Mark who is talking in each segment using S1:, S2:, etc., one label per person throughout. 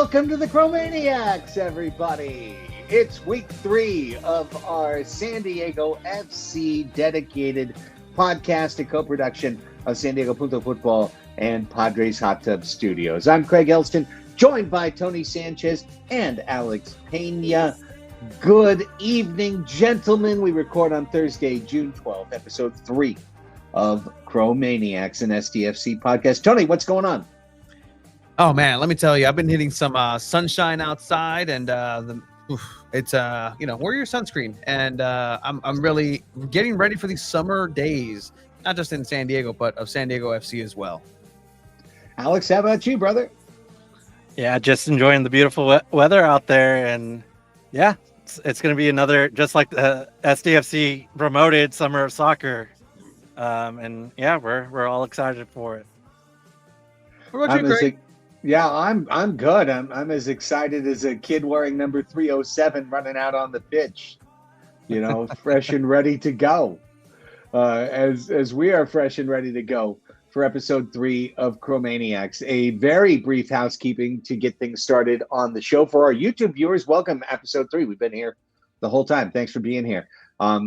S1: Welcome to the Chromaniacs, everybody. It's week 3 of our San Diego FC dedicated podcast and co-production of San Diego Punto Football and Padres Hot Tub Studios. I'm Craig Elston, joined by Tony Sanchez and Alex Pena. Good evening, gentlemen. We record on Thursday, June 12th, episode 3 of Chromaniacs, an SDFC podcast. Tony, what's going on?
S2: Oh man, let me tell you, I've been hitting some sunshine outside, and it's wear your sunscreen, and I'm really getting ready for these summer days, not just in San Diego, but of San Diego FC as well.
S1: Alex, how about you, brother?
S3: Yeah, just enjoying the beautiful weather out there, and yeah, it's going to be another, just like the SDFC promoted summer of soccer, and yeah, we're all excited for it.
S2: What about you, Craig?
S1: Yeah, I'm good. I'm as excited as a kid wearing number 307 running out on the pitch, fresh and ready to go. As we are fresh and ready to go for episode 3 of Chromaniacs. A very brief housekeeping to get things started on the show. For our YouTube viewers, welcome episode 3. We've been here the whole time. Thanks for being here.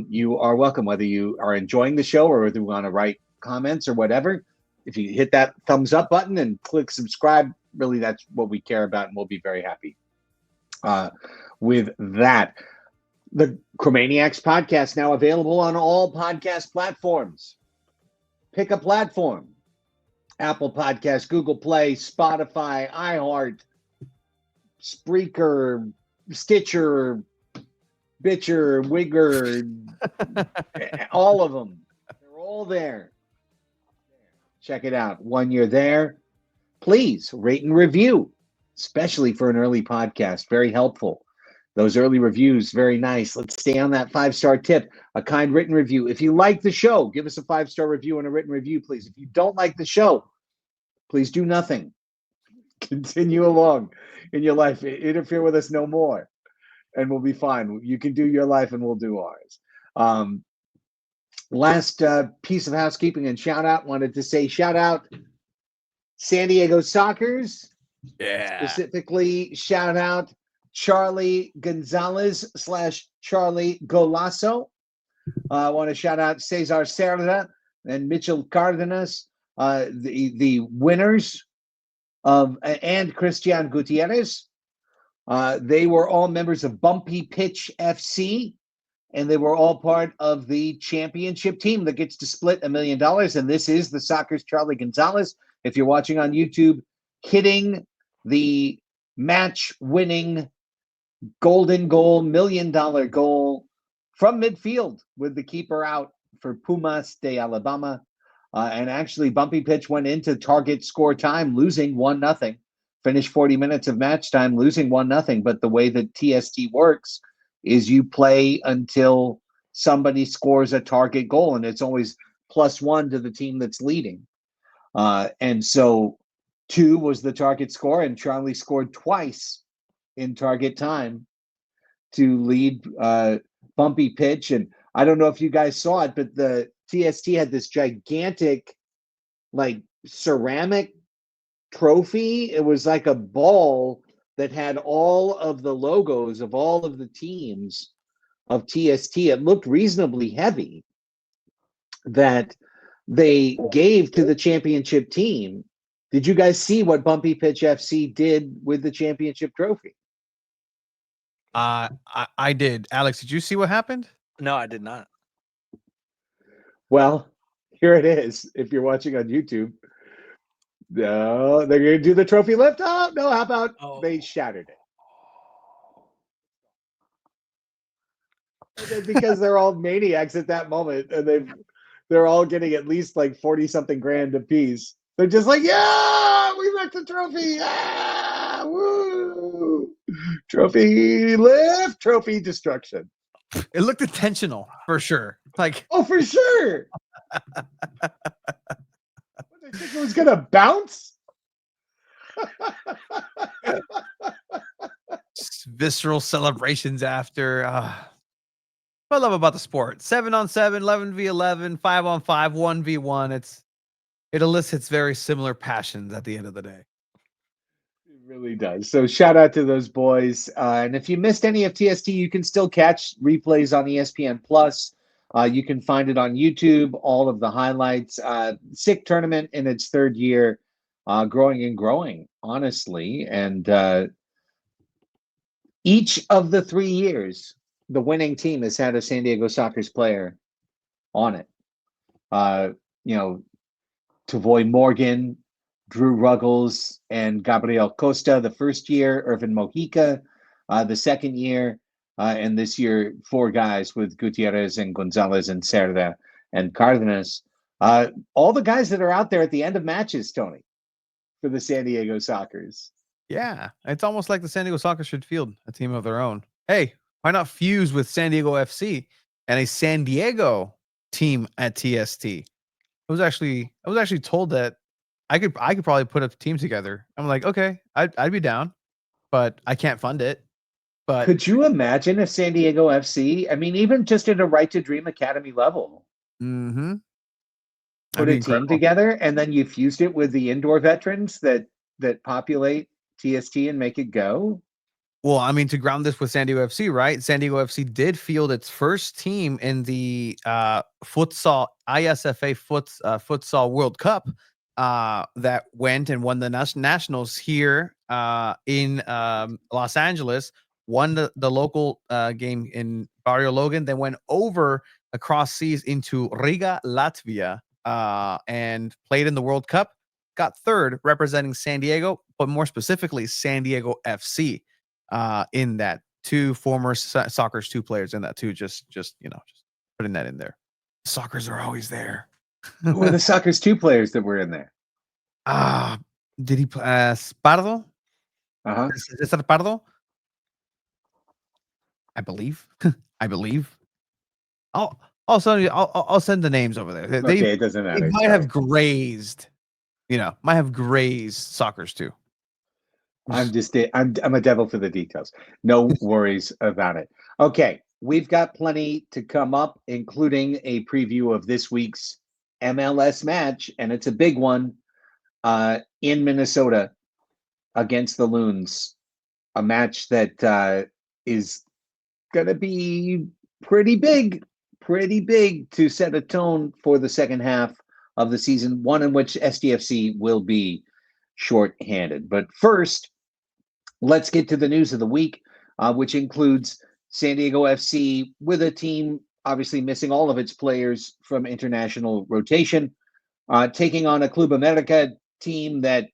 S1: You are welcome, whether you are enjoying the show or whether you want to write comments or whatever. If you hit that thumbs up button and click subscribe, really that's what we care about, and we'll be very happy with that. The Chromaniacs podcast now available on all podcast platforms. Pick a platform. Apple Podcasts, Google Play, Spotify, iHeart, Spreaker, Stitcher, Bitcher, Wigger, all of them. They're all there. Check it out. When you're there, please rate and review, especially for an early podcast. Very helpful. Those early reviews, very nice. Let's stay on that 5-star tip, a kind written review. If you like the show, give us a 5-star review and a written review, please. If you don't like the show, please do nothing. Continue along in your life. Interfere with us no more, and we'll be fine. You can do your life and we'll do ours. Last piece of housekeeping and shout out. Wanted to say shout out San Diego Sockers.
S2: Yeah.
S1: Specifically, shout out Charlie Gonzalez / Charlie Golasso. I want to shout out Cesar Cerda and Mitchell Cardenas, the winners of, and Christian Gutierrez. They were all members of Bumpy Pitch FC, and they were all part of the championship team that gets to split $1 million. And this is the Sockers Charlie Gonzalez. If you're watching on YouTube, hitting the match-winning golden goal, $1 million goal from midfield with the keeper out for Pumas de Alabama. And actually, Bumpy Pitch went into target score time, losing 1-0. Finished 40 minutes of match time, losing 1-0. But the way that TST works is you play until somebody scores a target goal, and it's always +1 to the team that's leading. And so 2 was the target score, and Charlie scored twice in target time to lead Bumpy Pitch. And I don't know if you guys saw it, but the TST had this gigantic, ceramic trophy. It was like a ball that had all of the logos of all of the teams of TST. It looked reasonably heavy, that they gave to the championship team. Did you guys see what Bumpy Pitch FC did with the championship trophy?
S2: I did. Alex, did you see what happened?
S3: No, I did not.
S1: Well, here it is. If you're watching on YouTube, no, they're going to do the trophy lift. Oh, no, how about they shattered it? Because they're all maniacs at that moment, and they're all getting at least like 40 something grand a piece. They're just like, yeah, we wrecked the trophy. Yeah, woo. Trophy lift, trophy destruction.
S2: It looked intentional for sure. Like,
S1: oh, for sure. They think it was gonna bounce.
S2: visceral celebrations after. What I love about the sport: 7-on-7, 11v11, 5-on-5, 1v1. It elicits very similar passions at the end of the day.
S1: It really does. So shout out to those boys. And if you missed any of TST, you can still catch replays on ESPN Plus. You can find it on YouTube, all of the highlights. Sick tournament in its third year, growing and growing, honestly. And each of the 3 years, the winning team has had a San Diego Sockers player on it. Tavoy Morgan, Drew Ruggles, and Gabriel Costa the first year, Irvin Mojica the second year, and this year 4 guys with Gutierrez and Gonzalez and Cerda and Cardenas. All the guys that are out there at the end of matches, Tony, for the San Diego Sockers.
S2: Yeah, it's almost like the San Diego Sockers should field a team of their own. Hey, why not fuse with San Diego FC and a San Diego team at TST? I was actually told that I could probably put a team together. I'm like, okay, I'd be down, but I can't fund it. But
S1: could you imagine if San Diego FC, I mean, even just at a Right to Dream Academy level, put a team together and then you fused it with the indoor veterans that populate TST and make it go?
S2: Well, I mean, to ground this with San Diego FC, right? San Diego FC did field its first team in the futsal ISFA futsal World Cup that went and won the nationals here in Los Angeles, won the local game in Barrio Logan, then went over across seas into Riga, Latvia, and played in the World Cup, got third representing San Diego, but more specifically San Diego FC. In that, 2 former Sockers 2 players in that too. Just putting that in there. Sockers are always there.
S1: Who were the Sockers 2 players that were in there?
S2: Did he play Spardo? Is that Pardo? I believe. I'll send the names over there.
S1: Okay, it doesn't matter.
S2: They might have grazed. Might have grazed Sockers too.
S1: I'm a devil for the details. No worries about it. Okay, we've got plenty to come up, including a preview of this week's MLS match, and it's a big one in Minnesota against the Loons. A match that is going to be pretty big to set a tone for the second half of the season, one in which SDFC will be short-handed. But first, let's get to the news of the week, which includes San Diego FC with a team obviously missing all of its players from international rotation, taking on a Club America team that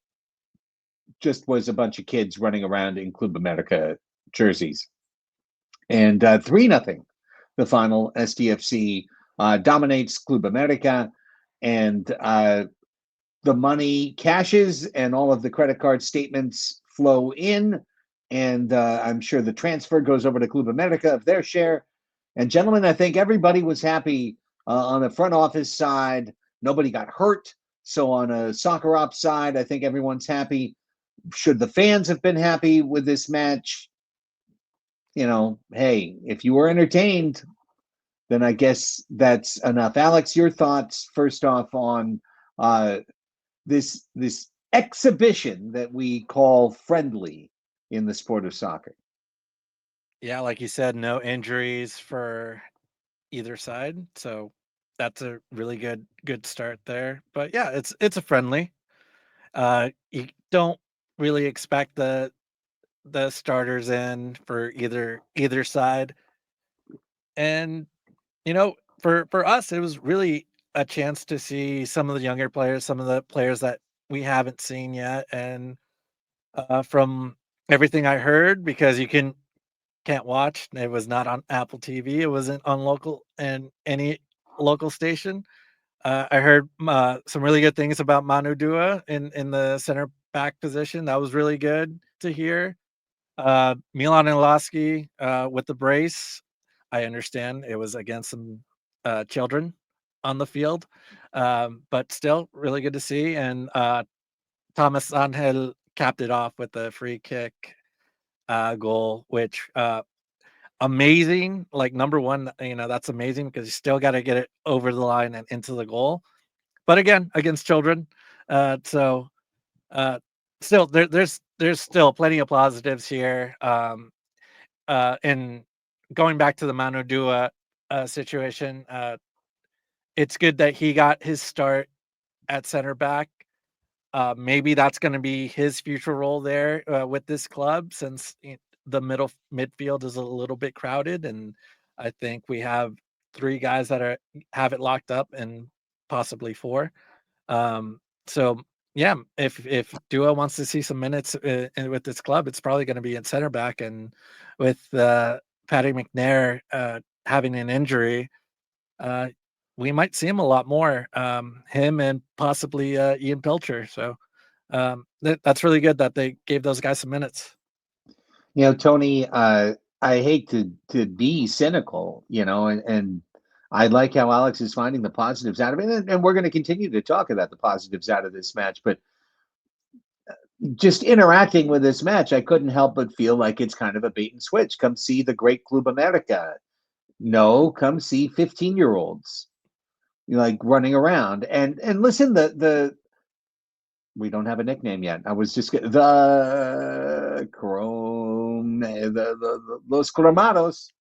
S1: just was a bunch of kids running around in Club America jerseys. And 3-0, the final. SDFC dominates Club America, and the money cashes and all of the credit card statements flow in, and I'm sure the transfer goes over to Club America of their share. And gentlemen, I think everybody was happy on the front office side. Nobody got hurt. So on a soccer ops side, I think everyone's happy. Should the fans have been happy with this match? Hey, if you were entertained, then I guess that's enough. Alex, your thoughts first off on this exhibition that we call friendly in the sport of soccer.
S3: Yeah, like you said, no injuries for either side, so that's a really good start there. But yeah, it's a friendly. You don't really expect the starters in for either side, and for us, it was really a chance to see some of the younger players, some of the players that we haven't seen yet. And from everything I heard, because you can't watch, it was not on Apple TV, it wasn't on any local station. I heard some really good things about Manu Dua in the center back position. That was really good to hear. Milan Iloski with the brace. I understand it was against some children on the field, but still really good to see. And Thomas Angel capped it off with a free kick goal, which amazing. Like number one, that's amazing because you still got to get it over the line and into the goal. But again, against children, so still there's still plenty of positives here. And going back to the Manu Dua situation, it's good that he got his start at center back. Maybe that's going to be his future role there with this club, since the midfield is a little bit crowded, and I think we have 3 guys that have it locked up, and possibly 4. So yeah, if Dua wants to see some minutes with this club, it's probably going to be in center back, and with Paddy McNair having an injury, we might see him a lot more. Him and possibly Ian Pilcher. So that's really good that they gave those guys some minutes.
S1: Tony, I hate to be cynical, and I like how Alex is finding the positives out of it, and we're going to continue to talk about the positives out of this match. But just interacting with this match, I couldn't help but feel like it's kind of a bait and switch. Come see the great Club America. No, come see 15-year-olds like running around. And listen, the we don't have a nickname yet. I was just the Los Cromados.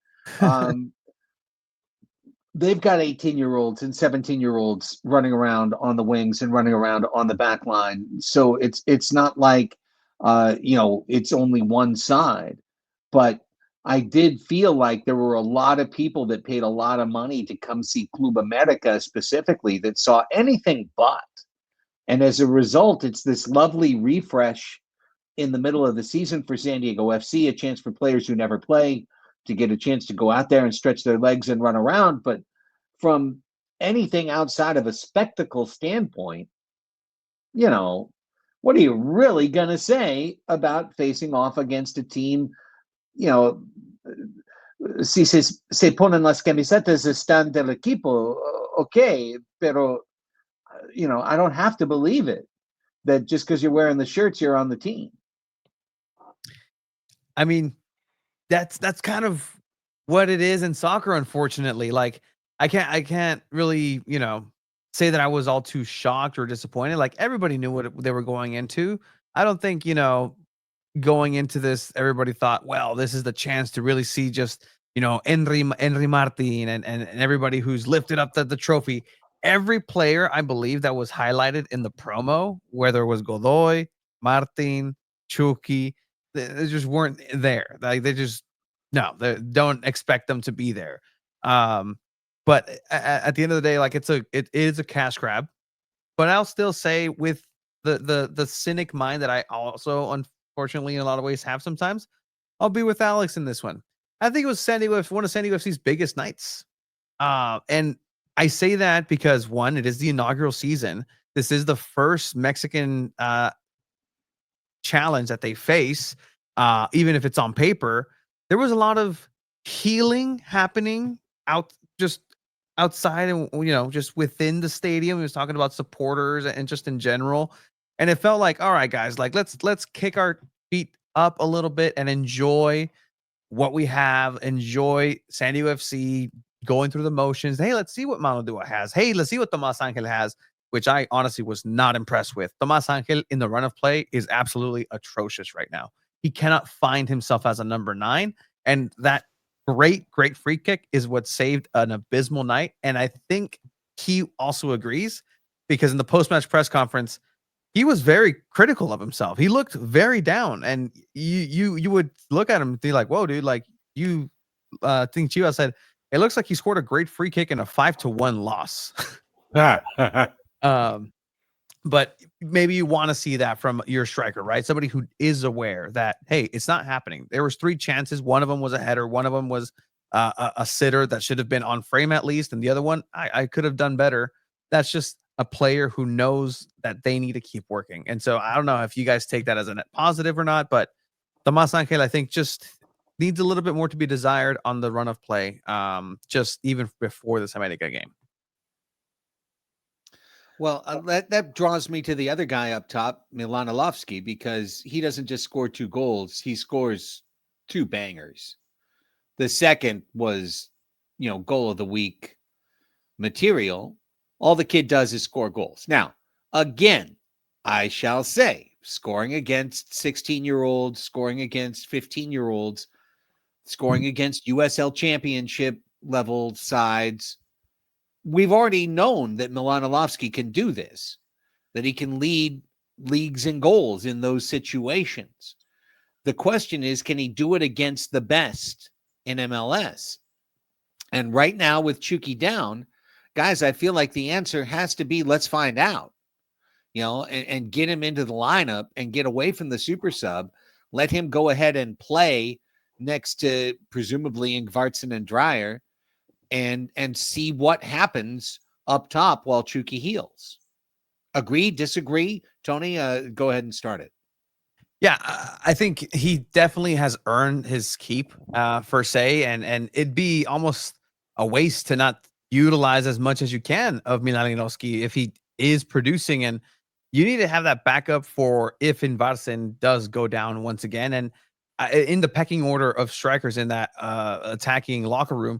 S1: They've got 18-year-olds and 17-year-olds running around on the wings and running around on the back line. So it's not like it's only one side. But I did feel like there were a lot of people that paid a lot of money to come see Club America specifically that saw anything but. And as a result, it's this lovely refresh in the middle of the season for San Diego FC, a chance for players who never play to get a chance to go out there and stretch their legs and run around. But from anything outside of a spectacle standpoint, what are you really going to say about facing off against a team, si se ponen las camisetas están del equipo, okay, pero, I don't have to believe it, that just because you're wearing the shirts, you're on the team.
S2: I mean, that's kind of what it is in soccer, unfortunately. Like I can't really, say that I was all too shocked or disappointed. Like everybody knew what they were going into. I don't think, going into this, everybody thought, well, this is the chance to really see just, Henry Martin and everybody who's lifted up the trophy. Every player, I believe, that was highlighted in the promo, whether it was Godoy, Martin, Chucky, they just weren't there. Like they don't expect them to be there. But at the end of the day, like it is a cash grab. But I'll still say, with the cynic mind that I also unfortunately in a lot of ways have sometimes, I'll be with Alex in this one. I think it was one of San Diego FC's biggest nights. And I say that because, one, it is the inaugural season. This is the first Mexican challenge that they face. Even if it's on paper, there was a lot of healing happening outside and just within the stadium. He was talking about supporters and just in general, and it felt like, all right, guys, like let's kick our feet up a little bit and enjoy what we have. Enjoy San Diego FC going through the motions. Hey, let's see what Manu Dua has. Hey, let's see what Tomas Angel has, which I honestly was not impressed with. Tomas Angel in the run of play is absolutely atrocious right now. He cannot find himself as a number 9, and that great free kick is what saved an abysmal night. And I think he also agrees, because in the post-match press conference, he was very critical of himself. He looked very down, and you would look at him and be like, whoa, dude, like you think Chivas said, it looks like he scored a great free kick in a 5-1 loss. But maybe you want to see that from your striker, right? Somebody who is aware that, hey, it's not happening. There was 3 chances. One of them was a header. One of them was a sitter that should have been on frame at least. And the other one, I could have done better. that's just a player who knows that they need to keep working. And so I don't know if you guys take that as a net positive or not, but Tomas Angel, I think, just needs a little bit more to be desired on the run of play, just even before this America game.
S1: Well, that draws me to the other guy up top, Milanolovsky, because he doesn't just score 2 goals, he scores 2 bangers. The second was, goal of the week material. All the kid does is score goals. Now, again, I shall say, scoring against 16-year-olds, scoring against 15-year-olds, scoring against USL championship level sides, we've already known that Milanolovsky can do this, that he can lead leagues in goals in those situations. The question is, can he do it against the best in MLS? And right now with Chucky down, guys, I feel like the answer has to be, let's find out, and get him into the lineup and get away from the super sub. Let him go ahead and play next to presumably Ingvartsen and Dreyer and see what happens up top while Chucky heals. Agree, disagree? Tony, go ahead and start it.
S2: Yeah, I think he definitely has earned his keep, per se, and it'd be almost a waste to not utilize as much as you can of Milanolovsky if he is producing. And you need to have that backup for if Ingvartsen does go down once again. And in the pecking order of strikers in that attacking locker room,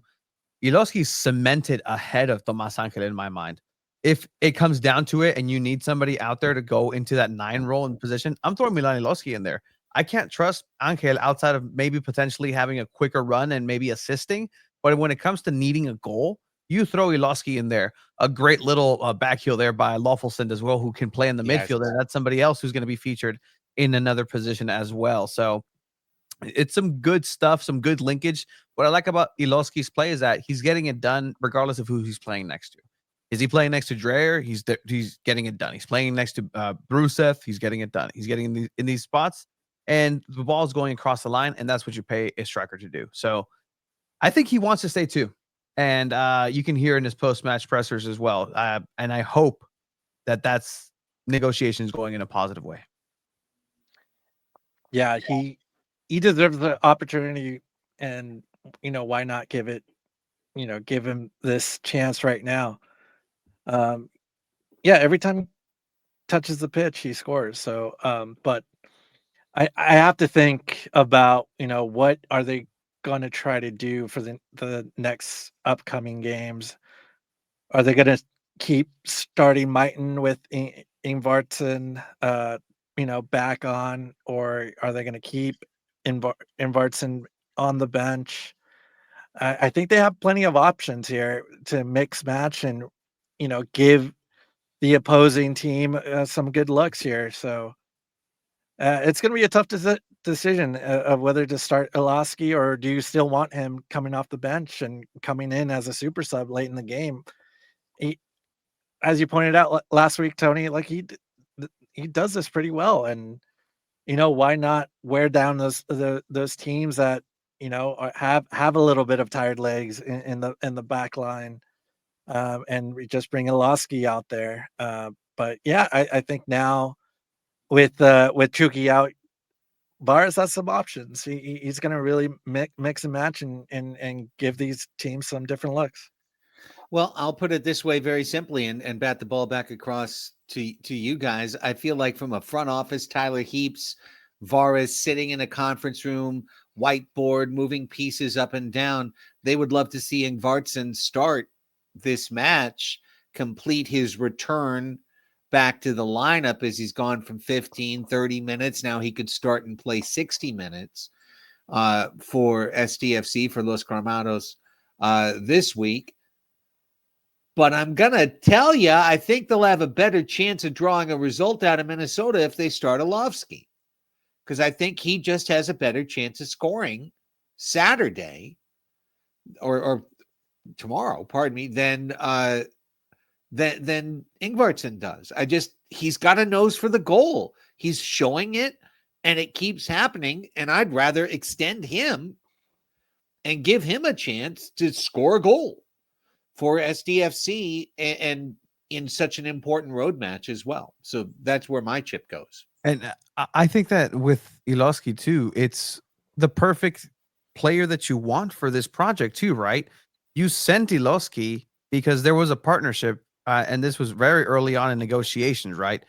S2: Ilowski's cemented ahead of Tomas Angel in my mind. If it comes down to it and you need somebody out there to go into that 9 role in position, I'm throwing Milan Ilowski in there. I can't trust Angel outside of maybe potentially having a quicker run and maybe assisting. But when it comes to needing a goal, you throw Ilowski in there. A great little back heel there by Lawfulson as well, who can play in the midfield. And that's somebody else who's going to be featured in another position as well. So it's some good stuff, some good linkage. What I like about Ilowski's play is that he's getting it done regardless of who he's playing next to. Is he playing next to Dreyer? He's getting it done. He's playing next to Bruceff. He's getting it done. He's getting in these spots, and the ball is going across the line, and that's what you pay a striker to do. So I think he wants to stay too, and you can hear in his post-match pressers as well. And I hope that that's negotiations going in a positive way.
S3: Yeah, he deserves the opportunity, and why not give him this chance right now. Yeah, every time he touches the pitch, he scores. So, but I have to think about, what are they going to try to do for the next upcoming games? Are they going to keep starting Mighton with Ingvartsen, back on, or are they going to keep Ingvartsen on the bench? I think they have plenty of options here to mix match and, give the opposing team some good looks here. So it's going to be a tough decision of whether to start Ilowski, or do you still want him coming off the bench and coming in as a super sub late in the game? He, as you pointed out last week, Tony, like he does this pretty well, and why not wear down those teams that have a little bit of tired legs in the back line, and we just bring Ilowski out there. But yeah, I think now with Chucky out, Barres has some options. He's going to really mix and match and give these teams some different looks.
S1: Well, I'll put it this way very simply and bat the ball back across to you guys. I feel like from a front office, Tyler Heaps, Vares sitting in a conference room, whiteboard, moving pieces up and down, they would love to see Ingvartsen start this match, complete his return back to the lineup as he's gone from 15, 30 minutes. Now he could start and play 60 minutes for SDFC, for Los Cramados this week. But I'm going to tell you, I think they'll have a better chance of drawing a result out of Minnesota if they start Ilowski, because I think he just has a better chance of scoring Saturday or tomorrow, pardon me, than Ingvartsen does. He's got a nose for the goal. He's showing it, and it keeps happening, and I'd rather extend him and give him a chance to score a goal for SDFC and in such an important road match as well. So that's where my chip goes.
S2: And I think that with Iloski too, it's the perfect player that you want for this project too, right? You sent Iloski because there was a partnership, and this was very early on in negotiations, right?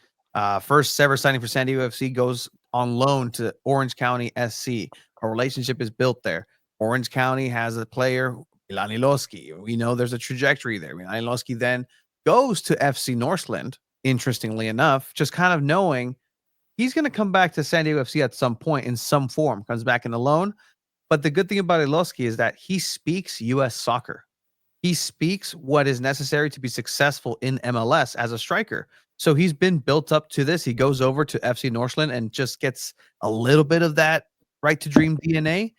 S2: First ever signing for San Diego FC goes on loan to Orange County SC. A relationship is built there. Orange County has a player, Milan Iloski. We know there's a trajectory there. Milan Iloski then goes to FC Northland, interestingly enough, just kind of knowing he's going to come back to San Diego FC at some point in some form, comes back in the loan. But the good thing about Iloski is that he speaks U.S. soccer. He speaks what is necessary to be successful in MLS as a striker. So he's been built up to this. He goes over to FC Northland and just gets a little bit of that right to dream DNA.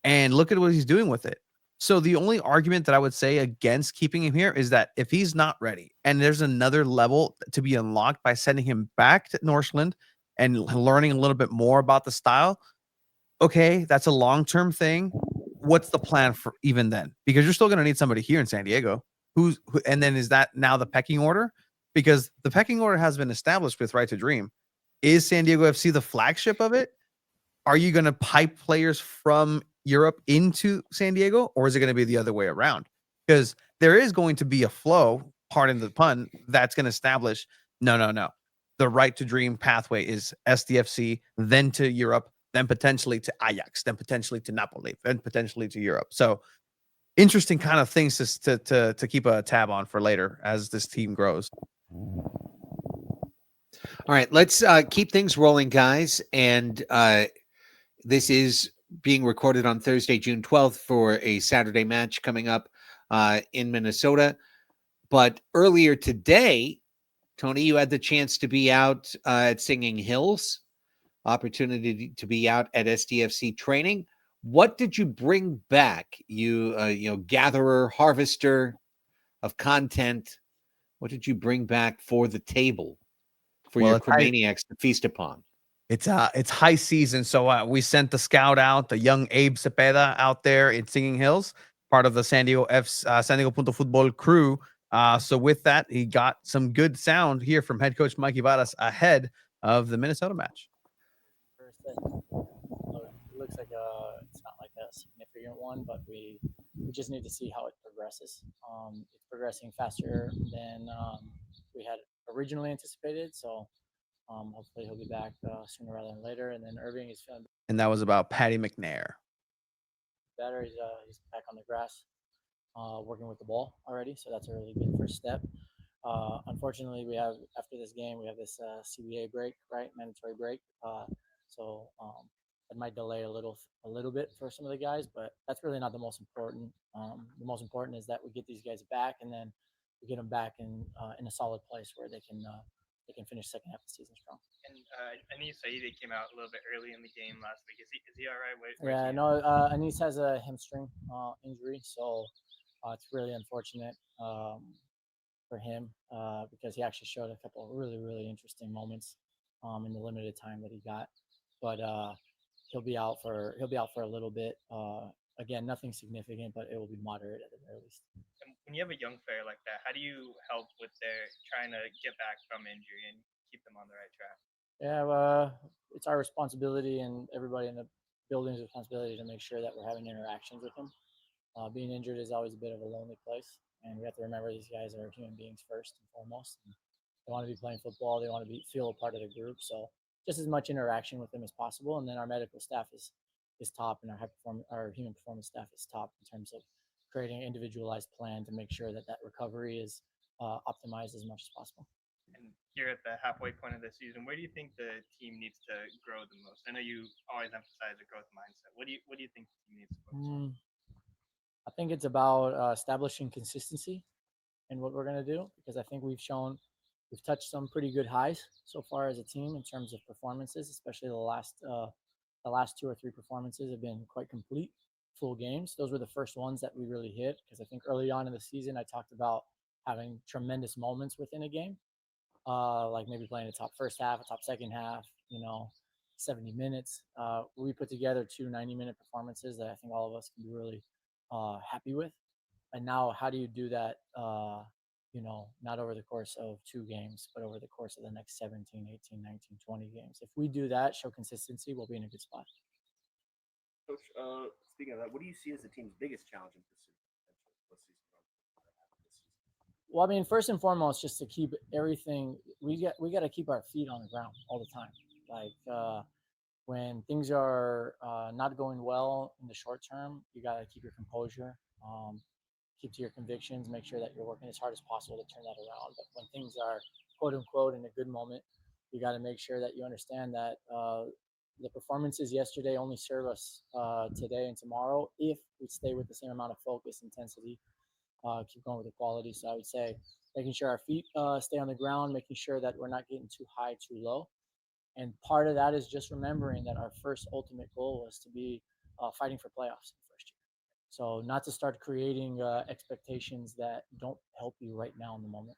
S2: And look at what he's doing with it. So the only argument that I would say against keeping him here is that if he's not ready and there's another level to be unlocked by sending him back to Northland and learning a little bit more about the style, okay, that's a long-term thing. What's the plan for even then? Because you're still going to need somebody here in San Diego. And then is that now the pecking order? Because the pecking order has been established with Right to Dream. Is San Diego FC the flagship of it? Are you going to pipe players from Europe into San Diego, or is it going to be the other way around? Because there is going to be a flow, pardon the pun, that's going to establish no. The Right to Dream pathway is SDFC, then to Europe, then potentially to Ajax, then potentially to Napoli, then potentially to Europe. So interesting kind of things to keep a tab on for later as this team grows.
S1: All right, let's keep things rolling, guys. And this is being recorded on Thursday, June 12th for a Saturday match coming up in Minnesota. But earlier today, Tony, you had the chance to be out at Singing Hills, opportunity to be out at SDFC training. What did you bring back? You gatherer, harvester of content. What did you bring back for the table for your Chromaniacs to feast upon?
S2: It's high season, so we sent the scout out, the young Abe Cepeda out there in Singing Hills, part of the San Diego Punto Football crew. So with that, he got some good sound here from head coach Mikey Varas ahead of the Minnesota match.
S4: It looks like it's not like a significant one, but we just need to see how it progresses. It's progressing faster than we had originally anticipated, so hopefully he'll be back sooner rather than later. And then Irving is feeling.
S2: And that was about Patty McNair.
S4: Better. He's back on the grass, working with the ball already, so that's a really good first step. Unfortunately, after this game we have this CBA break, right? Mandatory break. So it might delay a little bit for some of the guys, but that's really not the most important. The most important is that we get these guys back, and then we get them back in a solid place where they can finish second half of the season strong.
S5: And Anis Saidi came out a little bit early in the game last week. Is he all right?
S4: Yeah, no. Anis has a hamstring injury, so it's really unfortunate for him because he actually showed a couple of really, really interesting moments in the limited time that he got. But he'll be out for a little bit. Again, nothing significant, but it will be moderate at the very least.
S5: And when you have a young player like that, how do you help with their trying to get back from injury and keep them on the right track?
S4: Yeah, it's our responsibility and everybody in the building's responsibility to make sure that we're having interactions with him. Being injured is always a bit of a lonely place, and we have to remember these guys are human beings first and foremost. And they want to be playing football. They want to feel a part of the group. So just as much interaction with them as possible. And then our medical staff is top, and our human performance staff is top in terms of creating an individualized plan to make sure that recovery is optimized as much as possible.
S5: And you're at the halfway point of the season. Where do you think the team needs to grow the most? I know you always emphasize a growth mindset. What do you think the team needs to focus on?
S4: I think it's about establishing consistency in what we're going to do, because I think we've touched some pretty good highs so far as a team in terms of performances, especially the last 2 or 3 performances have been quite complete, full games. Those were the first ones that we really hit, because I think early on in the season I talked about having tremendous moments within a game, like maybe playing a top first half, a top second half, 70 minutes. We put together 2 90-minute performances that I think all of us can be really happy with. And now how do you do that not over the course of 2 games, but over the course of the next 17, 18, 19, 20 games. If we do that, show consistency, we'll be in a good spot.
S6: Coach, speaking of that, what do you see as the team's biggest challenge in pursuit of postseason?
S4: Well, I mean, first and foremost, just to keep everything, we got to keep our feet on the ground all the time. Like when things are not going well in the short term, you got to keep your composure, keep to your convictions, make sure that you're working as hard as possible to turn that around. But when things are quote unquote in a good moment, you got to make sure that you understand that the performances yesterday only serve us today and tomorrow if we stay with the same amount of focus, intensity, keep going with the quality. So I would say making sure our feet stay on the ground, making sure that we're not getting too high, too low. And part of that is just remembering that our first ultimate goal was to be fighting for playoffs in the first year. So not to start creating expectations that don't help you right now in the moment.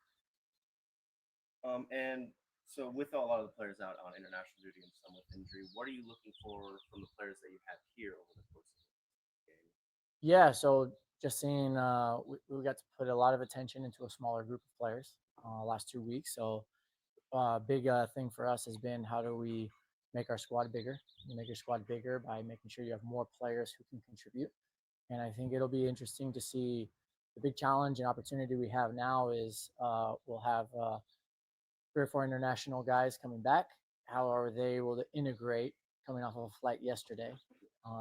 S6: And so with a lot of the players out on international duty and some with injury, what are you looking for from the players that you have here over the course of the game?
S4: Yeah, so just seeing, we got to put a lot of attention into a smaller group of players last 2 weeks. So big thing for us has been how do we make our squad bigger? You make your squad bigger by making sure you have more players who can contribute. And I think it'll be interesting to see. The big challenge and opportunity we have now is we'll have 3 or 4 international guys coming back. How are they able to integrate coming off of a flight yesterday,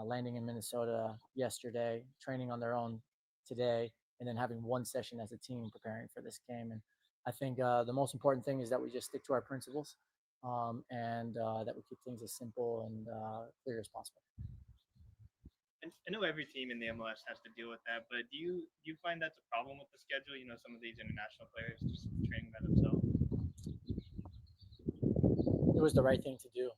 S4: landing in Minnesota yesterday, training on their own today, and then having one session as a team preparing for this game? And I think the most important thing is that we just stick to our principles and that we keep things as simple and clear as possible.
S5: And I know every team in the MLS has to deal with that, but do you find that's a problem with the schedule? Some of these international players just training by themselves.
S4: It was the right thing to do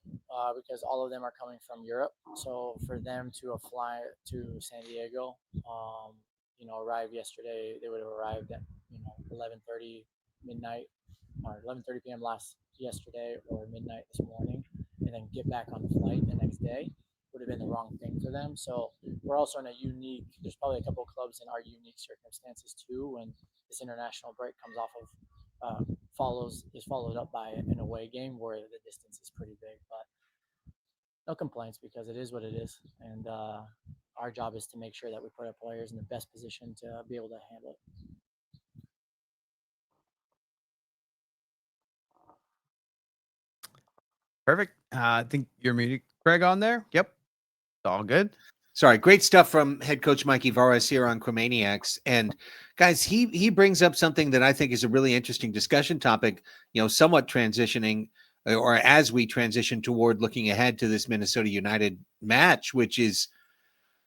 S4: because all of them are coming from Europe. So for them to fly to San Diego, arrive yesterday, they would have arrived at 11:30 midnight or 11:30 p.m. yesterday or midnight this morning, and then get back on the flight the next day would have been the wrong thing for them. So we're also in a unique. There's probably a couple of clubs in our unique circumstances too when this international break comes off of. Is followed up by an away game where the distance is pretty big, but no complaints because it is what it is, and our job is to make sure that we put our players in the best position to be able to handle it.
S2: Perfect. I think you're muted, Craig, on there. Yep, it's all good.
S1: Sorry, great stuff from head coach Mikey Varas here on Chromaniacs. And guys, he brings up something that I think is a really interesting discussion topic, somewhat transitioning or as we transition toward looking ahead to this Minnesota United match, which is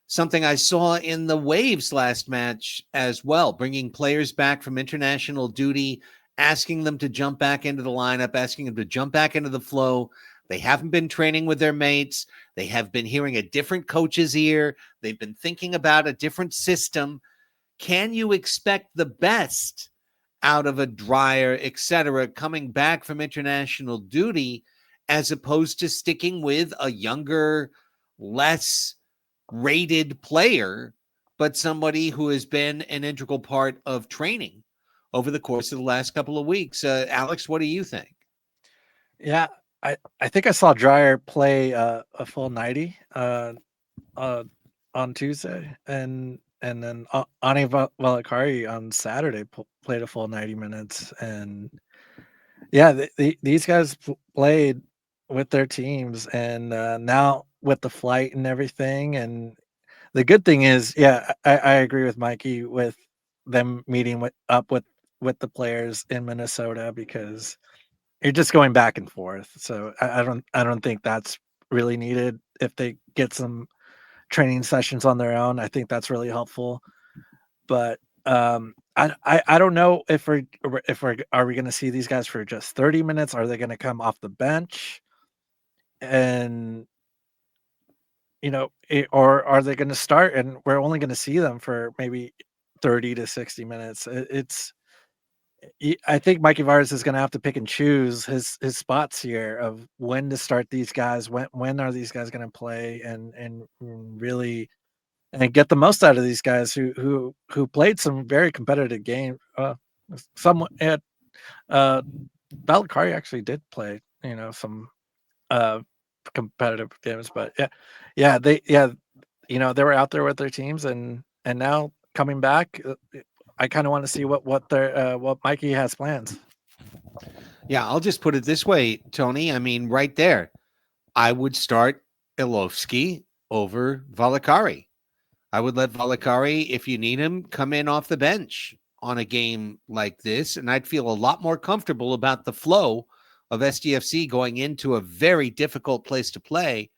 S1: something I saw in the Waves last match as well, bringing players back from international duty, asking them to jump back into the lineup, asking them to jump back into the flow. They haven't been training with their mates. They have been hearing a different coach's ear. They've been thinking about a different system. Can you expect the best out of a Dryer, etc., coming back from international duty as opposed to sticking with a younger, less rated player, but somebody who has been an integral part of training over the course of the last couple of weeks? Alex, what do you think?
S3: Yeah, I think I saw Dryer play a full 90 on Tuesday, and then Ani Valakari on Saturday played a full 90 minutes, and yeah, these guys played with their teams, and now with the flight and everything, and the good thing is, yeah, I agree with Mikey with them meeting up with the players in Minnesota because you're just going back and forth. So I don't think that's really needed. If they get some training sessions on their own, I think that's really helpful. But I don't know if are we going to see these guys for just 30 minutes? Are they going to come off the bench? And or are they going to start and we're only going to see them for maybe 30 to 60 minutes? I think Mikey Varas is going to have to pick and choose his spots here of when to start these guys, when are these guys going to play, and really and get the most out of these guys who played some very competitive game. Someone at Valkyrie actually did play, some uh competitive games, but they were out there with their teams, and now coming back, I kind of want to see what Mikey has plans.
S1: Yeah, I'll just put it this way, Tony. I mean, right there, I would start Ilovsky over Valakari. I would let Valakari, if you need him, come in off the bench on a game like this, and I'd feel a lot more comfortable about the flow of SDFC going into a very difficult place to play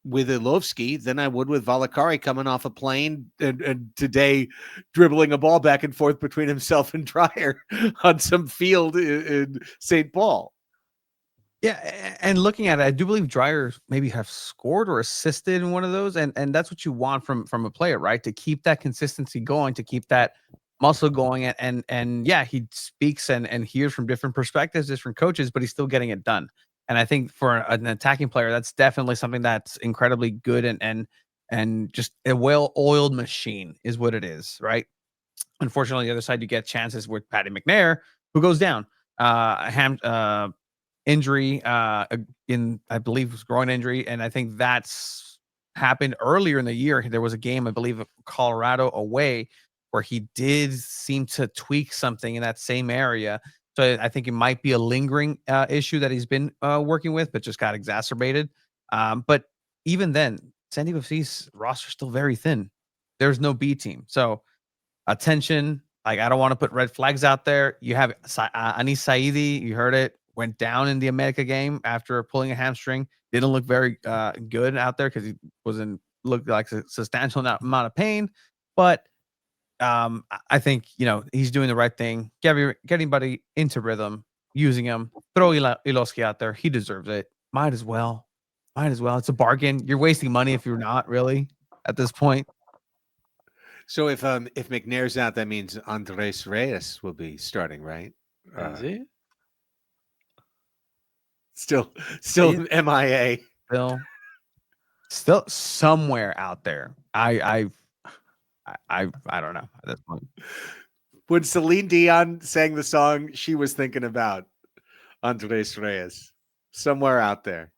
S1: with Ilovsky than I would with Valakari coming off a plane and today dribbling a ball back and forth between himself and Dreyer on some field in St. Paul.
S2: Yeah, and looking at it, I do believe Dreyer maybe have scored or assisted in one of those, and that's what you want from a player, right? To keep that consistency going, to keep that muscle going, and yeah, he speaks and hears from different perspectives, different coaches, but he's still getting it done. And I think for an attacking player, that's definitely something that's incredibly good and just a well-oiled machine is what it is, right? Unfortunately, the other side you get chances with Patty McNair, who goes down. Injury in I believe it was groin injury, and I think that's happened earlier in the year. There was a game, I believe, of Colorado away where he did seem to tweak something in that same area. So I think it might be a lingering issue that he's been working with, but just got exacerbated. But even then, San Diego FC's roster is still very thin. There's no B team, so attention. Like, I don't want to put red flags out there. You have Anis Saidi, you heard it, went down in the America game after pulling a hamstring. Didn't look very good out there because he looked like a substantial amount of pain. But I think, he's doing the right thing. Get anybody into rhythm, using him. Throw Iloski out there. He deserves it. Might as well. It's a bargain. You're wasting money if you're not, really, at this point.
S1: So if McNair's out, that means Andres Reyes will be starting, right?
S3: Is he?
S1: Still MIA.
S2: Still somewhere out there. I don't know at this point.
S1: When Celine Dion sang the song, she was thinking about Andres Reyes somewhere out there.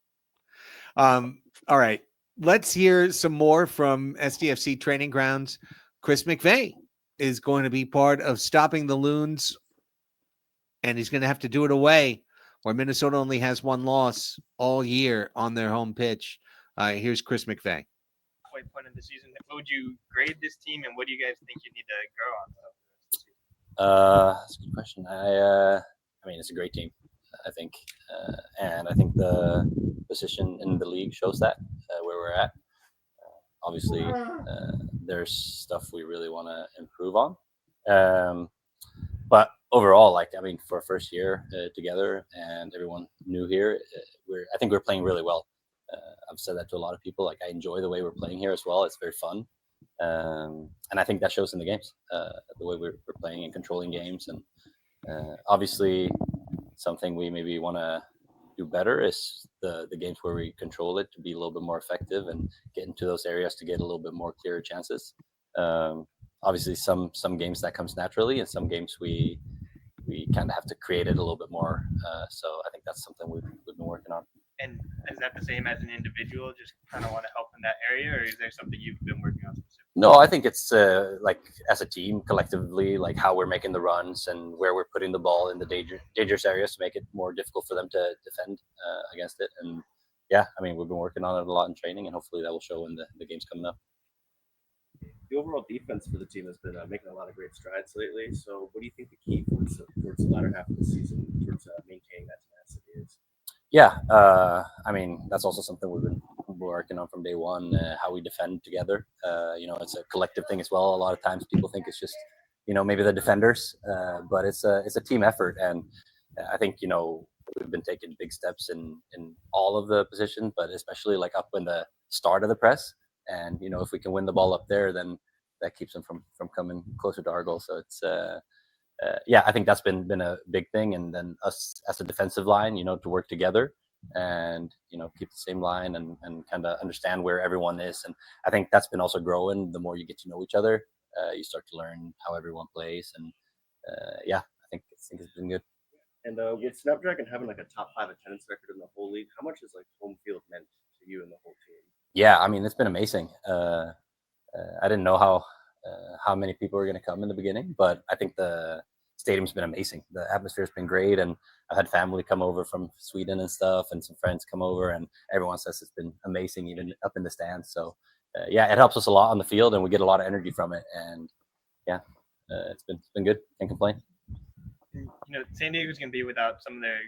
S1: All right, let's hear some more from SDFC training grounds. Chris McVeigh is going to be part of stopping the Loons, and he's going to have to do it away where Minnesota only has one loss all year on their home pitch. Here's Chris McVeigh.
S5: Point of the season, what would you grade this team, and what do you guys think you need to grow on?
S7: That's a good question. I mean, it's a great team, I think, and I think the position in the league shows that where we're at. Obviously, there's stuff we really want to improve on, but overall, for our first year together and everyone new here, I think we're playing really well. I've said that to a lot of people. I enjoy the way we're playing here as well. It's very fun. And I think that shows in the games, the way we're playing and controlling games. And obviously, something we maybe want to do better is the games where we control it to be a little bit more effective and get into those areas to get a little bit more clearer chances. Obviously, some games that comes naturally, and some games we kind of have to create it a little bit more. So I think that's something we've been working on.
S5: And is that the same as an individual? Just kind of want to help in that area, or is there something you've been working on specifically?
S7: No, I think it's as a team, collectively, how we're making the runs and where we're putting the ball in the dangerous areas to make it more difficult for them to defend against it. And yeah, I mean, we've been working on it a lot in training, and hopefully that will show in the games coming up.
S6: The overall defense for the team has been making a lot of great strides lately. So what do you think the key towards the latter half of the season towards maintaining that tenacity is?
S7: Yeah, I mean, that's also something we've been working on from day one, how we defend together. It's a collective thing as well. A lot of times people think it's just, maybe the defenders, but it's a team effort. And I think, we've been taking big steps in all of the positions, but especially up in the start of the press. And, if we can win the ball up there, then that keeps them from coming closer to our goal. So it's, I think that's been a big thing. And then us as a defensive line, to work together and, keep the same line and kind of understand where everyone is. And I think that's been also growing. The more you get to know each other, you start to learn how everyone plays. And yeah, I think it's been good.
S6: And with Snapdragon having like a top 5 attendance record in the whole league, how much has like home field meant to you and the whole team?
S7: Yeah, I mean, it's been amazing. I didn't know how many people were going to come in the beginning, but I think the stadium's been amazing. The atmosphere's been great, and I've had family come over from Sweden and stuff, and some friends come over, and everyone says it's been amazing, even up in the stands. So yeah, it helps us a lot on the field, and we get a lot of energy from it. And yeah, it's been good. Can't complain.
S5: You know, San Diego's going to be without some of their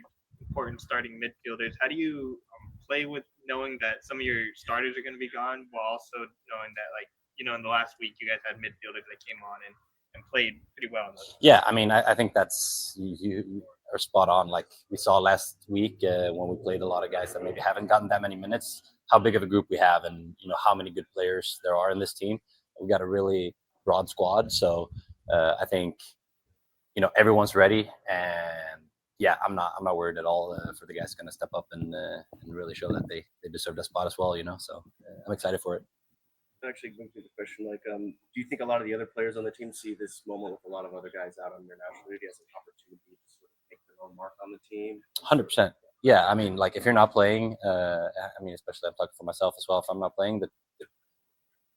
S5: important starting midfielders. How do you play with knowing that some of your starters are going to be gone, while also knowing that, like, you know, in the last week you guys had midfielders that came on and played pretty well in those?
S7: Yeah, I mean, I think that's you are spot on. Like we saw last week when we played a lot of guys that maybe haven't gotten that many minutes, how big of a group we have, and you know how many good players there are in this team. We got a really broad squad, so I think you know everyone's ready, and yeah, I'm not worried at all for the guys going to step up and really show that they deserve that spot as well. You know, so I'm excited for it.
S6: Actually, going through the question, like, do you think a lot of the other players on the team see this moment with a lot of other guys out on their national duty as an opportunity to sort of make their own mark on the team?
S7: 100%. Yeah, I mean, like if you're not playing, I mean, especially I'm talking for myself as well. If I'm not playing, the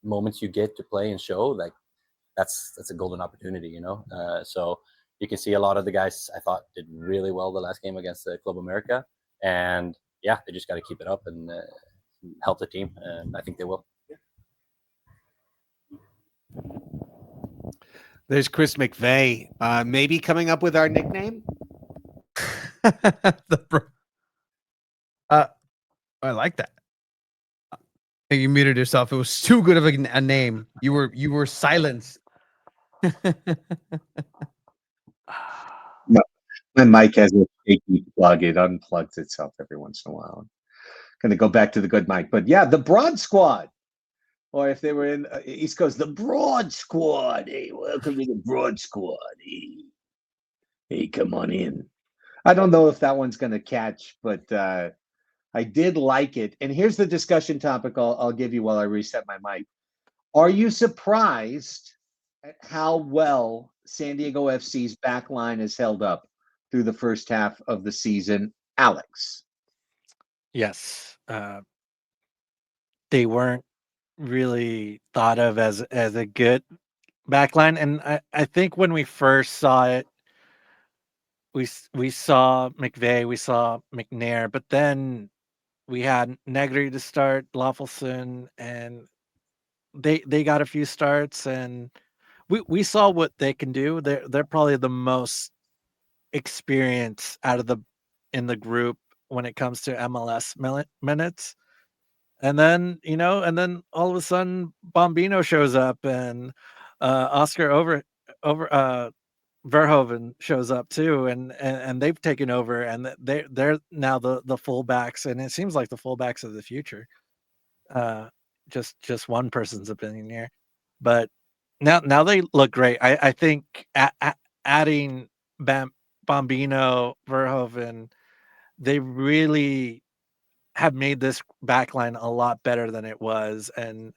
S7: moments you get to play and show, like that's a golden opportunity, you know. So you can see a lot of the guys I thought did really well the last game against Club America, and yeah, they just got to keep it up and help the team, and I think they will.
S8: There's Chris McVeigh. Maybe coming up with our nickname.
S2: I like that. You muted yourself. It was too good of a name. You were silenced.
S1: No, my mic has a shaky plug. It unplugs itself every once in a while. Going to go back to the good mic, but yeah, the Broad Squad. Or if they were in East Coast, the Broad Squad. Hey, welcome to the Broad Squad. Hey, come on in. I don't know if that one's going to catch, but I did like it. And here's the discussion topic I'll give you while I reset my mic. Are you surprised at how well San Diego FC's back line has held up through the first half of the season, Alex?
S3: Yes. They weren't really thought of as a good backline, and I think when we first saw it, we saw McVeigh, we saw McNair, but then we had Negri to start, Loffelson, and they got a few starts, and we saw what they can do. They're probably the most experienced out of the in the group when it comes to MLS minutes. And then, you know, and then all of a sudden Bombino shows up, and Oscar Verhoeven shows up too, and they've taken over, and they're now the fullbacks, and it seems like the fullbacks of the future. Just one person's opinion here, but now they look great. I think adding Bombino, Verhoeven, they really have made this backline a lot better than it was, and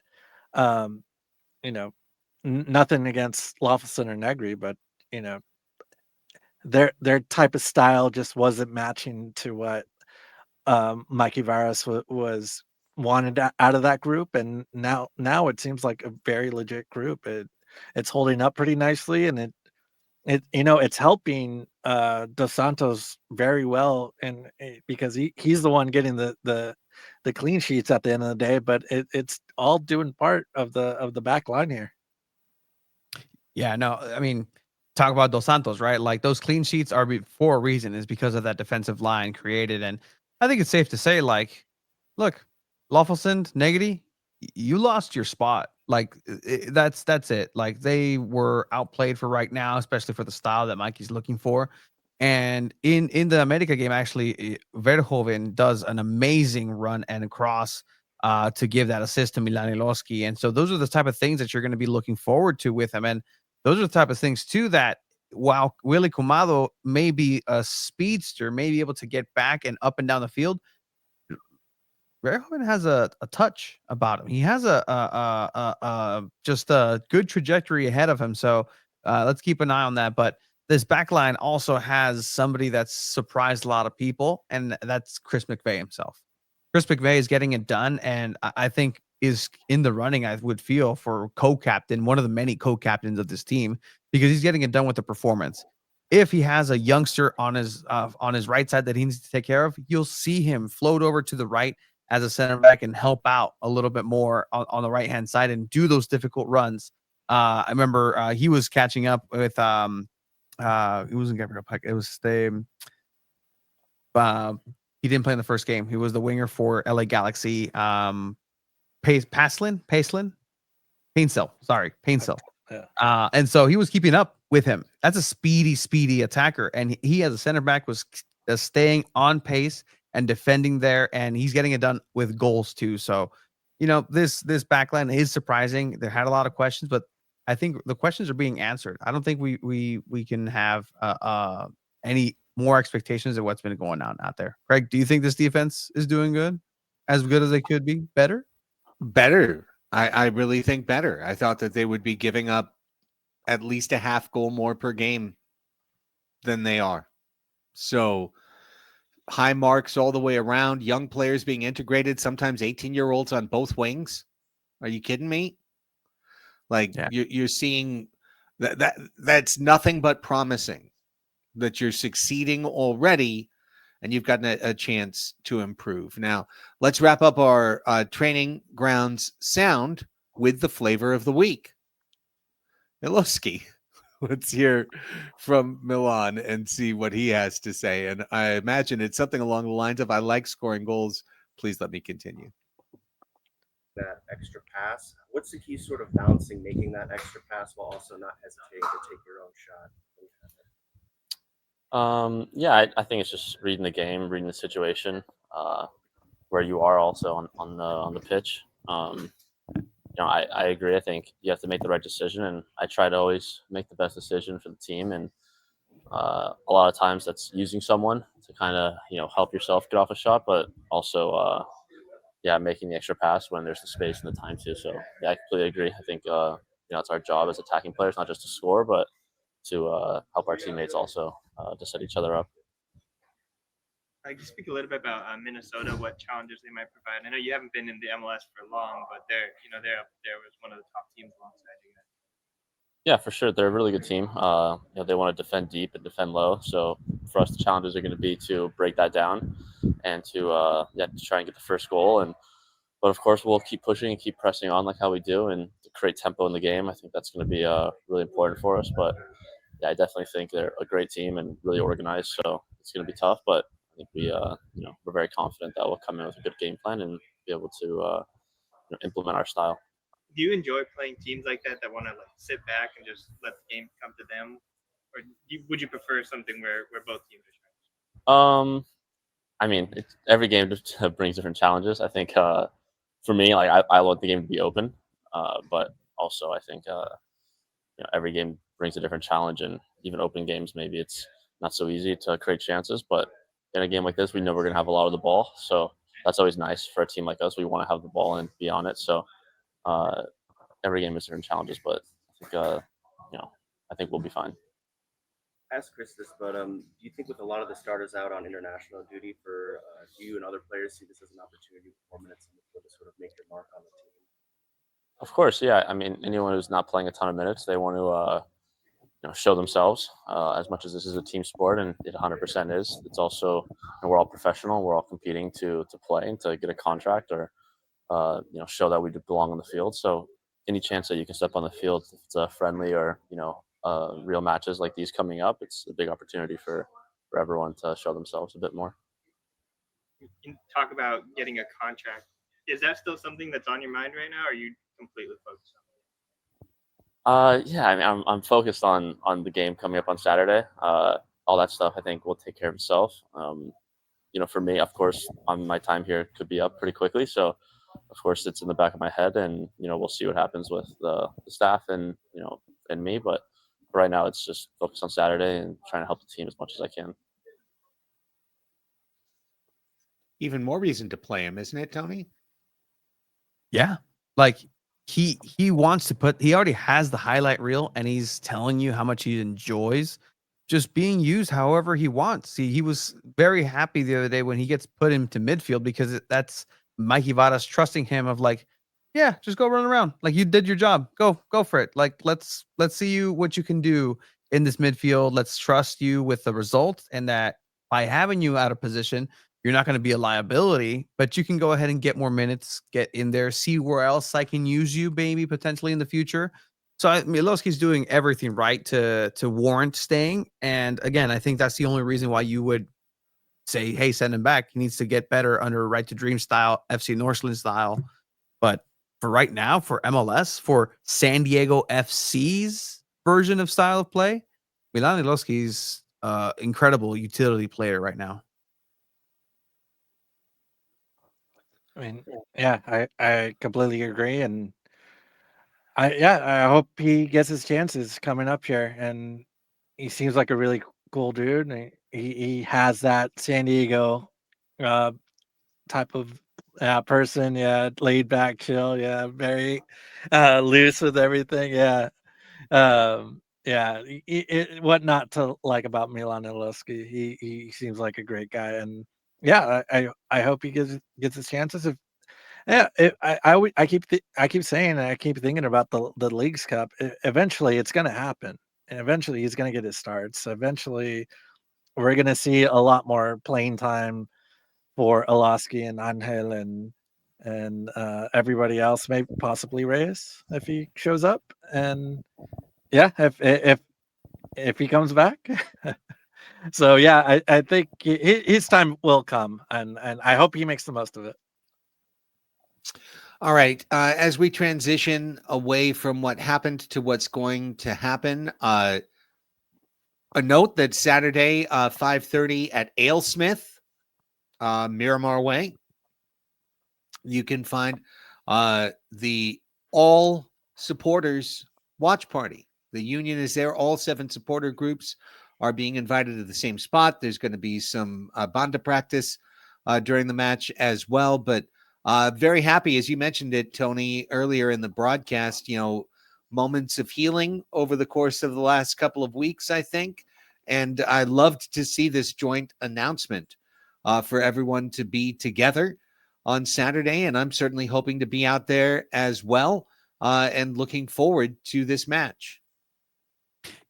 S3: you know, nothing against Loffelson or Negri, but you know, their type of style just wasn't matching to what Mikey Varas was wanted out of that group, and now it seems like a very legit group. It's holding up pretty nicely, and it you know it's helping Dos Santos very well, and because he's the one getting the clean sheets at the end of the day, but it's all doing part of the back line here.
S2: Yeah, no, I mean, talk about Dos Santos, right? Like those clean sheets are for a reason, is because of that defensive line created. And I think it's safe to say, like, look, Loffelson, Negri, you lost your spot. Like that's it. Like they were outplayed for right now, especially for the style that Mikey's looking for. And in the America game, actually, Verhoeven does an amazing run and cross to give that assist to Milan Iloski. And so those are the type of things that you're going to be looking forward to with him. And those are the type of things too that while Willie Kumado may be a speedster, may be able to get back and up and down the field, Verhoeven has a touch about him. He has just a good trajectory ahead of him. So let's keep an eye on that. But this back line also has somebody that's surprised a lot of people, and that's Chris McVay himself. Chris McVay is getting it done, and I think is in the running, I would feel, for co-captain, one of the many co-captains of this team, because he's getting it done with the performance. If he has a youngster on his right side that he needs to take care of, you'll see him float over to the right as a center back and help out a little bit more on the right hand side and do those difficult runs. I remember he was catching up with it wasn't Gabriel Peck. It was the he didn't play in the first game. He was the winger for LA Galaxy. Paislin, sorry, Painsel.
S3: Yeah.
S2: And so he was keeping up with him. That's a speedy attacker, and he as a center back was staying on pace and defending there, and he's getting it done with goals too. So, this backline is surprising. There had a lot of questions, but I think the questions are being answered. I don't think we can have any more expectations of what's been going on out there. Craig, do you think this defense is doing good as they could be? Better?
S8: Better. I really think better. I thought that they would be giving up at least a half goal more per game than they are. So high marks all the way around, young players being integrated, sometimes 18-year-olds on both wings. Are you kidding me? Like,
S2: Yeah.
S8: you're seeing that's nothing but promising, that you're succeeding already and you've gotten a chance to improve. Now, let's wrap up our training grounds sound with the flavor of the week. Miloski. Let's hear from Milan and see what he has to say. And I imagine it's something along the lines of, I like scoring goals. Please let me continue.
S6: That extra pass. What's the key sort of balancing making that extra pass while also not hesitating to take your own shot?
S7: Yeah, I think it's just reading the game, reading the situation, where you are also on the pitch. I agree. I think you have to make the right decision, and I try to always make the best decision for the team. And a lot of times that's using someone to kind of help yourself get off a shot, but also making the extra pass when there's the space and the time to. So yeah, I completely agree. I think it's our job as attacking players not just to score, but to help our teammates also to set each other up.
S5: I can speak a little bit about Minnesota, what challenges they might provide. I know you haven't been in the MLS for long, but they're up there with one of the top teams alongside you guys.
S7: Yeah, for sure. They're a really good team. They want to defend deep and defend low. So for us, the challenges are going to be to break that down and to try and get the first goal. But of course, we'll keep pushing and keep pressing on like how we do, and to create tempo in the game. I think that's going to be really important for us. But yeah, I definitely think they're a great team and really organized. So it's going to be tough, but I think we're very confident that we'll come in with a good game plan and be able to implement our style.
S5: Do you enjoy playing teams like that want to sit back and just let the game come to them, or would you prefer something where both teams are strong?
S7: Every game just brings different challenges. I think for me, I want the game to be open, but also I think every game brings a different challenge, and even open games maybe it's not so easy to create chances. But in a game like this, we know we're going to have a lot of the ball, so that's always nice for a team like us. We want to have the ball and be on it. So every game has different challenges, but I think we'll be fine.
S6: Ask Chris this, but do you think with a lot of the starters out on international duty, for you and other players see this as an opportunity with 4 minutes in the field to sort of make your mark on the team?
S7: Of course, yeah. Anyone who's not playing a ton of minutes, they want to show themselves. As much as this is a team sport, and it 100% is, it's also we're all professional. We're all competing to play and to get a contract or show that we belong on the field. So any chance that you can step on the field, if it's a friendly or real matches like these coming up, it's a big opportunity for everyone to show themselves a bit more.
S5: You talk about getting a contract. Is that still something that's on your mind right now, or are you completely focused on it?
S7: I'm focused on the game coming up on Saturday. All that stuff I think will take care of itself. For me, of course, my time here could be up pretty quickly. So of course it's in the back of my head, and we'll see what happens with the staff and and me. But right now it's just focused on Saturday and trying to help the team as much as I can.
S8: Even more reason to play him, isn't it, Tony?
S2: Yeah. He wants to he already has the highlight reel, and he's telling you how much he enjoys just being used however he wants. He was very happy the other day when he gets put into midfield because that's Mikey Vadas trusting him of like, yeah, just go run around. Like you did your job. Go for it. Like let's see what you can do in this midfield. Let's trust you with the result, and that by having you out of position, you're not going to be a liability, but you can go ahead and get more minutes, get in there, see where else I can use you, maybe potentially in the future. So Milowski's doing everything right to warrant staying. And again, I think that's the only reason why you would say, hey, send him back. He needs to get better under Right to Dream style, FC Northland style. But for right now, for MLS, for San Diego FC's version of style of play, Milan Milowski's incredible utility player right now.
S3: I mean, yeah, I completely agree, and I hope he gets his chances coming up here, and he seems like a really cool dude. And he has that San Diego uh, type of person, yeah, laid back, chill, yeah, very loose with everything, yeah. Yeah, what not to like about Milan Ilowski? He seems like a great guy, and yeah, I hope he gets his chances. If yeah, I keep saying and I keep thinking about the Leagues Cup. Eventually, it's going to happen, and eventually he's going to get his starts. Eventually, we're going to see a lot more playing time for Ilowski and Angel and everybody else, maybe possibly Reyes if he shows up, and yeah, if he comes back. So yeah, I think his time will come, and I hope he makes the most of it.
S8: All right. As we transition away from what happened to what's going to happen, a note that Saturday, 5:30 at Alesmith, Miramar Way, you can find the all supporters watch party. The union is there. All 7 supporter groups are being invited to the same spot. There's going to be some banda practice during the match as well. But very happy, as you mentioned it, Tony, earlier in the broadcast, moments of healing over the course of the last couple of weeks, I think. And I loved to see this joint announcement for everyone to be together on Saturday. And I'm certainly hoping to be out there as well and looking forward to this match.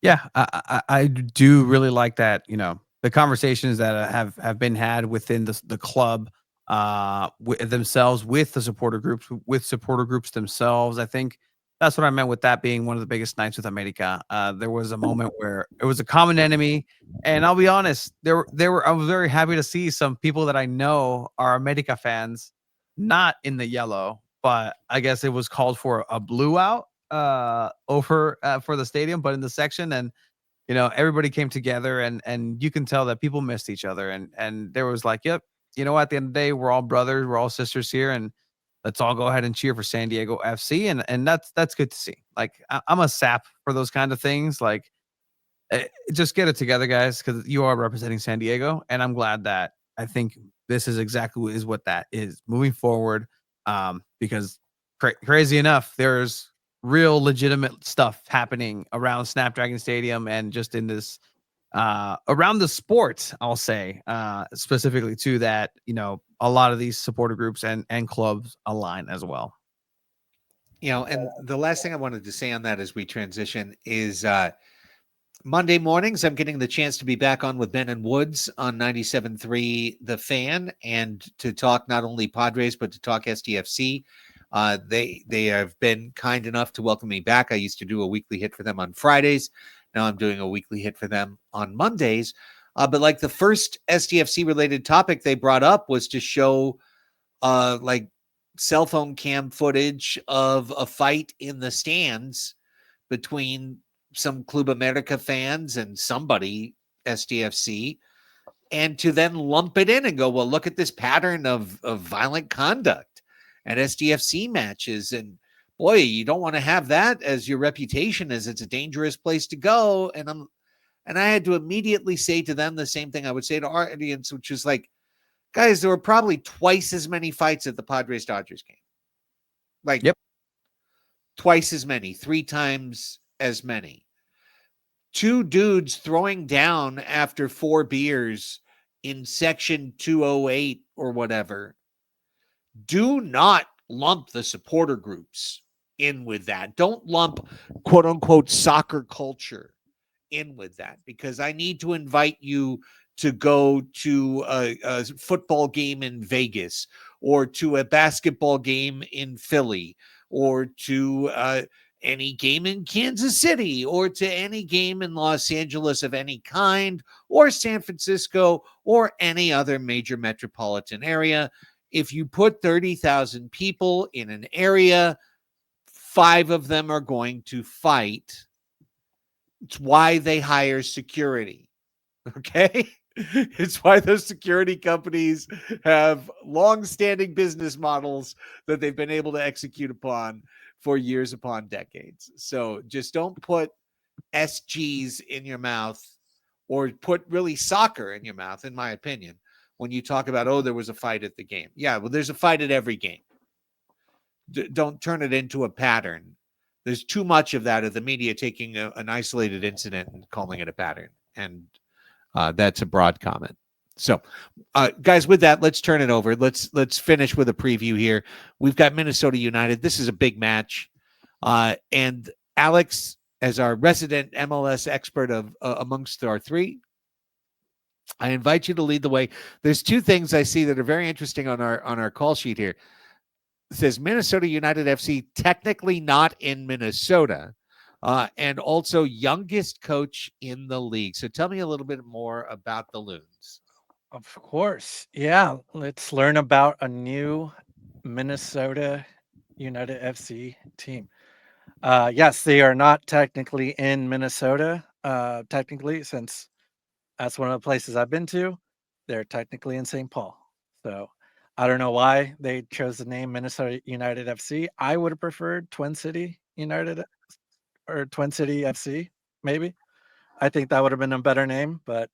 S2: Yeah, I do really like that. The conversations that have been had within the club themselves with the supporter groups, with supporter groups themselves. I think that's what I meant with that being one of the biggest nights with America. There was a moment where it was a common enemy, and I'll be honest, I was very happy to see some people that I know are America fans not in the yellow, but I guess it was called for a blue out over for the stadium, but in the section. And everybody came together, and you can tell that people missed each other, and there was like, yep, at the end of the day, we're all brothers, we're all sisters here, and let's all go ahead and cheer for San Diego FC. And that's good to see. Like I'm a sap for those kind of things. Like just get it together, guys, because you are representing San Diego, and I'm glad that I think this is exactly what that is moving forward. Because crazy enough, there's real legitimate stuff happening around Snapdragon Stadium and just in this around the sport, I'll say, specifically to that, a lot of these supporter groups and clubs align as well.
S8: And the last thing I wanted to say on that as we transition is Monday mornings, I'm getting the chance to be back on with Ben and Woods on 97.3 The Fan, and to talk not only Padres, but to talk SDFC. They have been kind enough to welcome me back. I used to do a weekly hit for them on Fridays. Now I'm doing a weekly hit for them on Mondays. But like the first SDFC related topic they brought up was to show like cell phone cam footage of a fight in the stands between some Club America fans and somebody SDFC, and to then lump it in and go, well, look at this pattern of violent conduct at SDFC matches. And boy, you don't want to have that as your reputation, as it's a dangerous place to go. And I had to immediately say to them the same thing I would say to our audience, which is like, guys, there were probably twice as many fights at the Padres Dodgers game. Like,
S2: yep.
S8: Twice as many, 3 times as many. two dudes throwing down after 4 beers in section 208 or whatever. Do not lump the supporter groups in with that. Don't lump quote unquote soccer culture in with that, because I need to invite you to go to a football game in Vegas, or to a basketball game in Philly, or to any game in Kansas City, or to any game in Los Angeles of any kind, or San Francisco, or any other major metropolitan area. If you put 30,000 people in an area, 5 of them are going to fight. It's why they hire security. Okay? It's why those security companies have long-standing business models that they've been able to execute upon for years upon decades. So just don't put SGs in your mouth, or put really soccer in your mouth, in my opinion, when you talk about, oh, there was a fight at the game. Yeah, well, there's a fight at every game. Don't turn it into a pattern. There's too much of that, of the media taking an isolated incident and calling it a pattern. And that's a broad comment. So, guys, with that, let's turn it over. Let's finish with a preview here. We've got Minnesota United. This is a big match. And Alex, as our resident MLS expert of amongst our three, I invite you to lead the way. There's 2 things I see that are very interesting on our call sheet here. It says Minnesota United FC technically not in Minnesota, and also youngest coach in the league. So tell me a little bit more about the Loons.
S3: Of course. Yeah. Let's learn about a new Minnesota United FC team. Yes, they are not technically in Minnesota, technically, since that's one of the places I've been to. They're technically in St. Paul. So I don't know why they chose the name Minnesota United FC. I would have preferred Twin City United or Twin City FC, maybe. I think that would have been a better name, but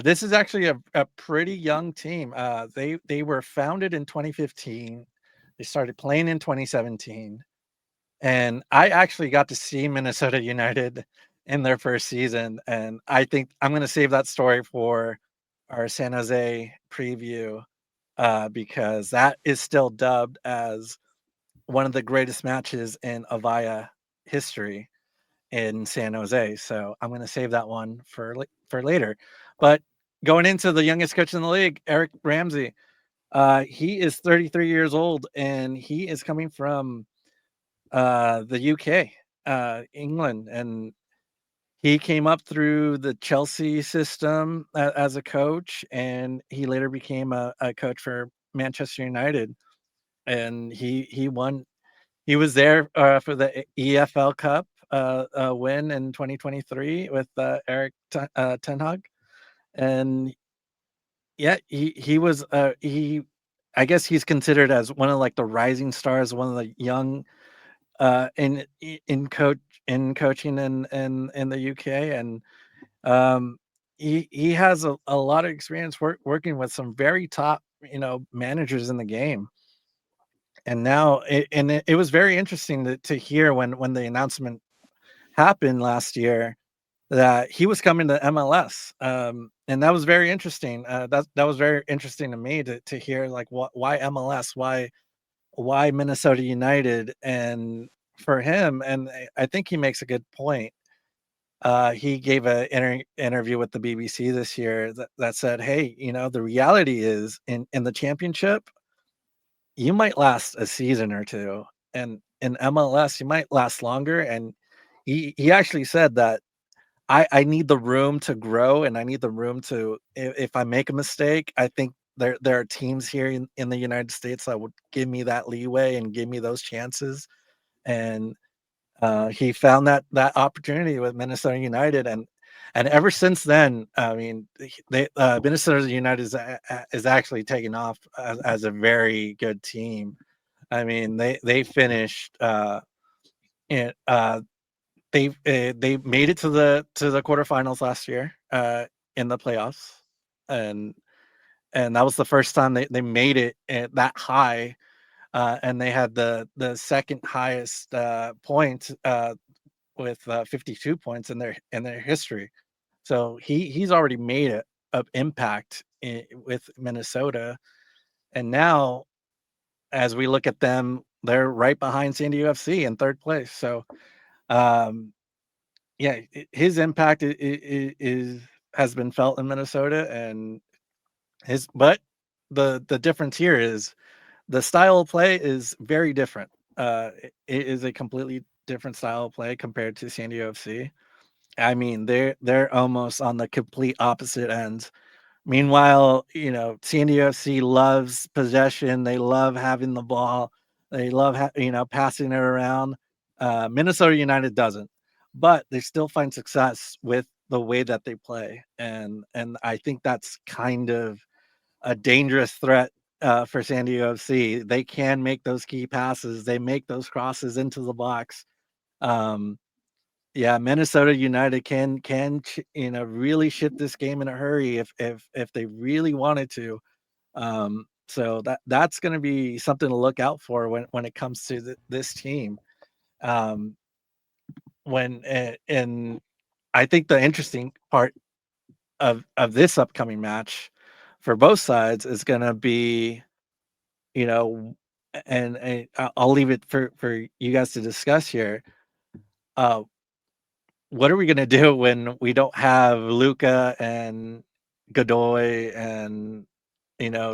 S3: this is actually a pretty young team. They were founded in 2015. They started playing in 2017. And I actually got to see Minnesota United in their first season. And I think I'm going to save that story for our San Jose preview, because that is still dubbed as one of the greatest matches in Avaya history in San Jose. So I'm going to save that one for later. But going into the youngest coach in the league, Eric Ramsey, he is 33 years old, and he is coming from the UK, England, and he came up through the Chelsea system as a coach, and he later became a coach for Manchester United, and he won. He was there for the EFL Cup win in 2023 with Eric Ten Hag, and yeah, he was he. I guess he's considered as one of like the rising stars, one of the young in coaching in the UK, and he has a lot of experience working with some very top managers in the game. And now it was very interesting to hear when the announcement happened last year that he was coming to MLS, and that was very interesting. That was very interesting to me to hear, like, why MLS, why Minnesota United. And for him, and I think he makes a good point. He gave an interview with the BBC this year that said, hey, the reality is in the championship, you might last a season or two, and in MLS, you might last longer. And he actually said that I need the room to grow, and I need the room to, if I make a mistake, I think there are teams here in the United States that would give me that leeway and give me those chances. And he found that opportunity with Minnesota United, and ever since then, I mean, Minnesota United is actually taking off as a very good team. I mean, they finished in, they made it to the quarterfinals last year in the playoffs, and that was the first time they made it that high, and they had the second highest point 52 points in their history. So he's already made an impact with Minnesota, and now as we look at them, they're right behind San Diego FC in third place. So, yeah, his impact is has been felt in Minnesota, and but the difference here is the style of play is very different. It is a completely different style of play compared to San Diego FC. I mean, they're almost on the complete opposite ends. Meanwhile, San Diego FC loves possession. They love having the ball. They love passing it around. Minnesota United doesn't, but they still find success with the way that they play, and I think that's kind of a dangerous threat for San Diego FC. They can make those key passes. They make those crosses into the box. Um, yeah, Minnesota United can really shift this game in a hurry if they really wanted to. So that's going to be something to look out for when it comes to this team. Um, and I think the interesting part of this upcoming match for both sides is going to be, you know, and I'll leave it for you guys to discuss here. Uh, what are we gonna do when we don't have Luca and Godoy and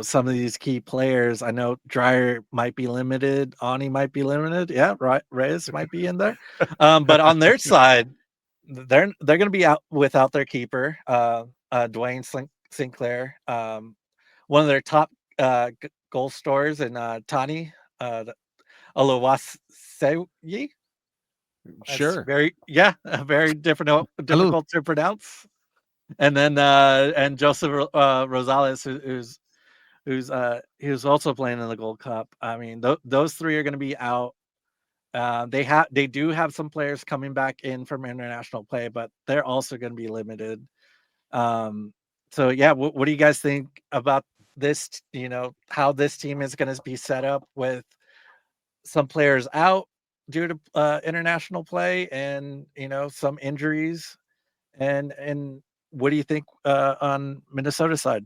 S3: some of these key players? I know Dreyer might be limited, Ani might be limited. Yeah, right. Reyes might be in there. But on their side, they're gonna be out without their keeper, Dwayne Sinclair, one of their top goal scorers, and Tani Oluwaseyi.
S8: Sure.
S3: Very difficult to pronounce. And then and Joseph Rosales, who's also playing in the Gold Cup. I mean, those three are going to be out. They do have some players coming back in from international play, but they're also going to be limited. So yeah, what do you guys think about this? How this team is going to be set up with some players out due to international play and some injuries, and what do you think on Minnesota side?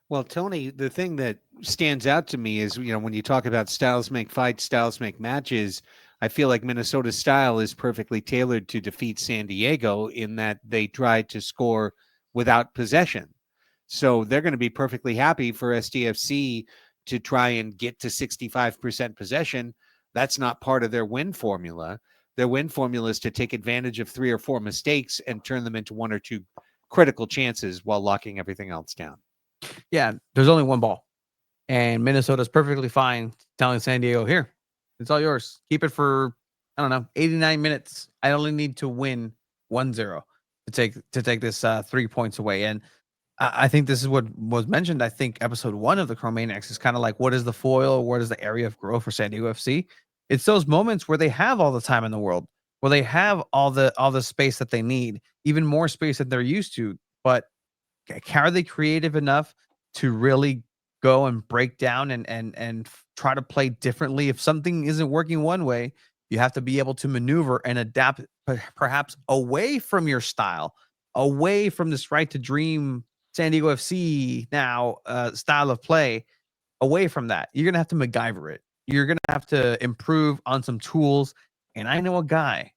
S8: Well, Tony, the thing that stands out to me is, when you talk about styles make fights, styles make matches, I feel like Minnesota's style is perfectly tailored to defeat San Diego in that they try to score without possession. So they're going to be perfectly happy for SDFC to try and get to 65% possession. That's not part of their win formula. Their win formula is to take advantage of 3 or 4 mistakes and turn them into 1 or 2 critical chances while locking everything else down.
S2: Yeah, there's only one ball, and Minnesota's perfectly fine telling San Diego, here, it's all yours. Keep it for, I don't know, 89 minutes. I only need to win 1-0 to take this 3 points away. And I think this is what was mentioned. I think episode 1 of the Chromaniacs is kind of like, what is the foil? What is the area of growth for San Diego FC? It's those moments where they have all the time in the world, where they have all the space that they need, even more space than they're used to. But are they creative enough to really go and break down and try to play differently? If something isn't working one way, you have to be able to maneuver and adapt, perhaps away from your style, away from this right to dream San Diego FC now style of play. Away from that, you're gonna have to MacGyver it. You're gonna have to improve on some tools. And I know a guy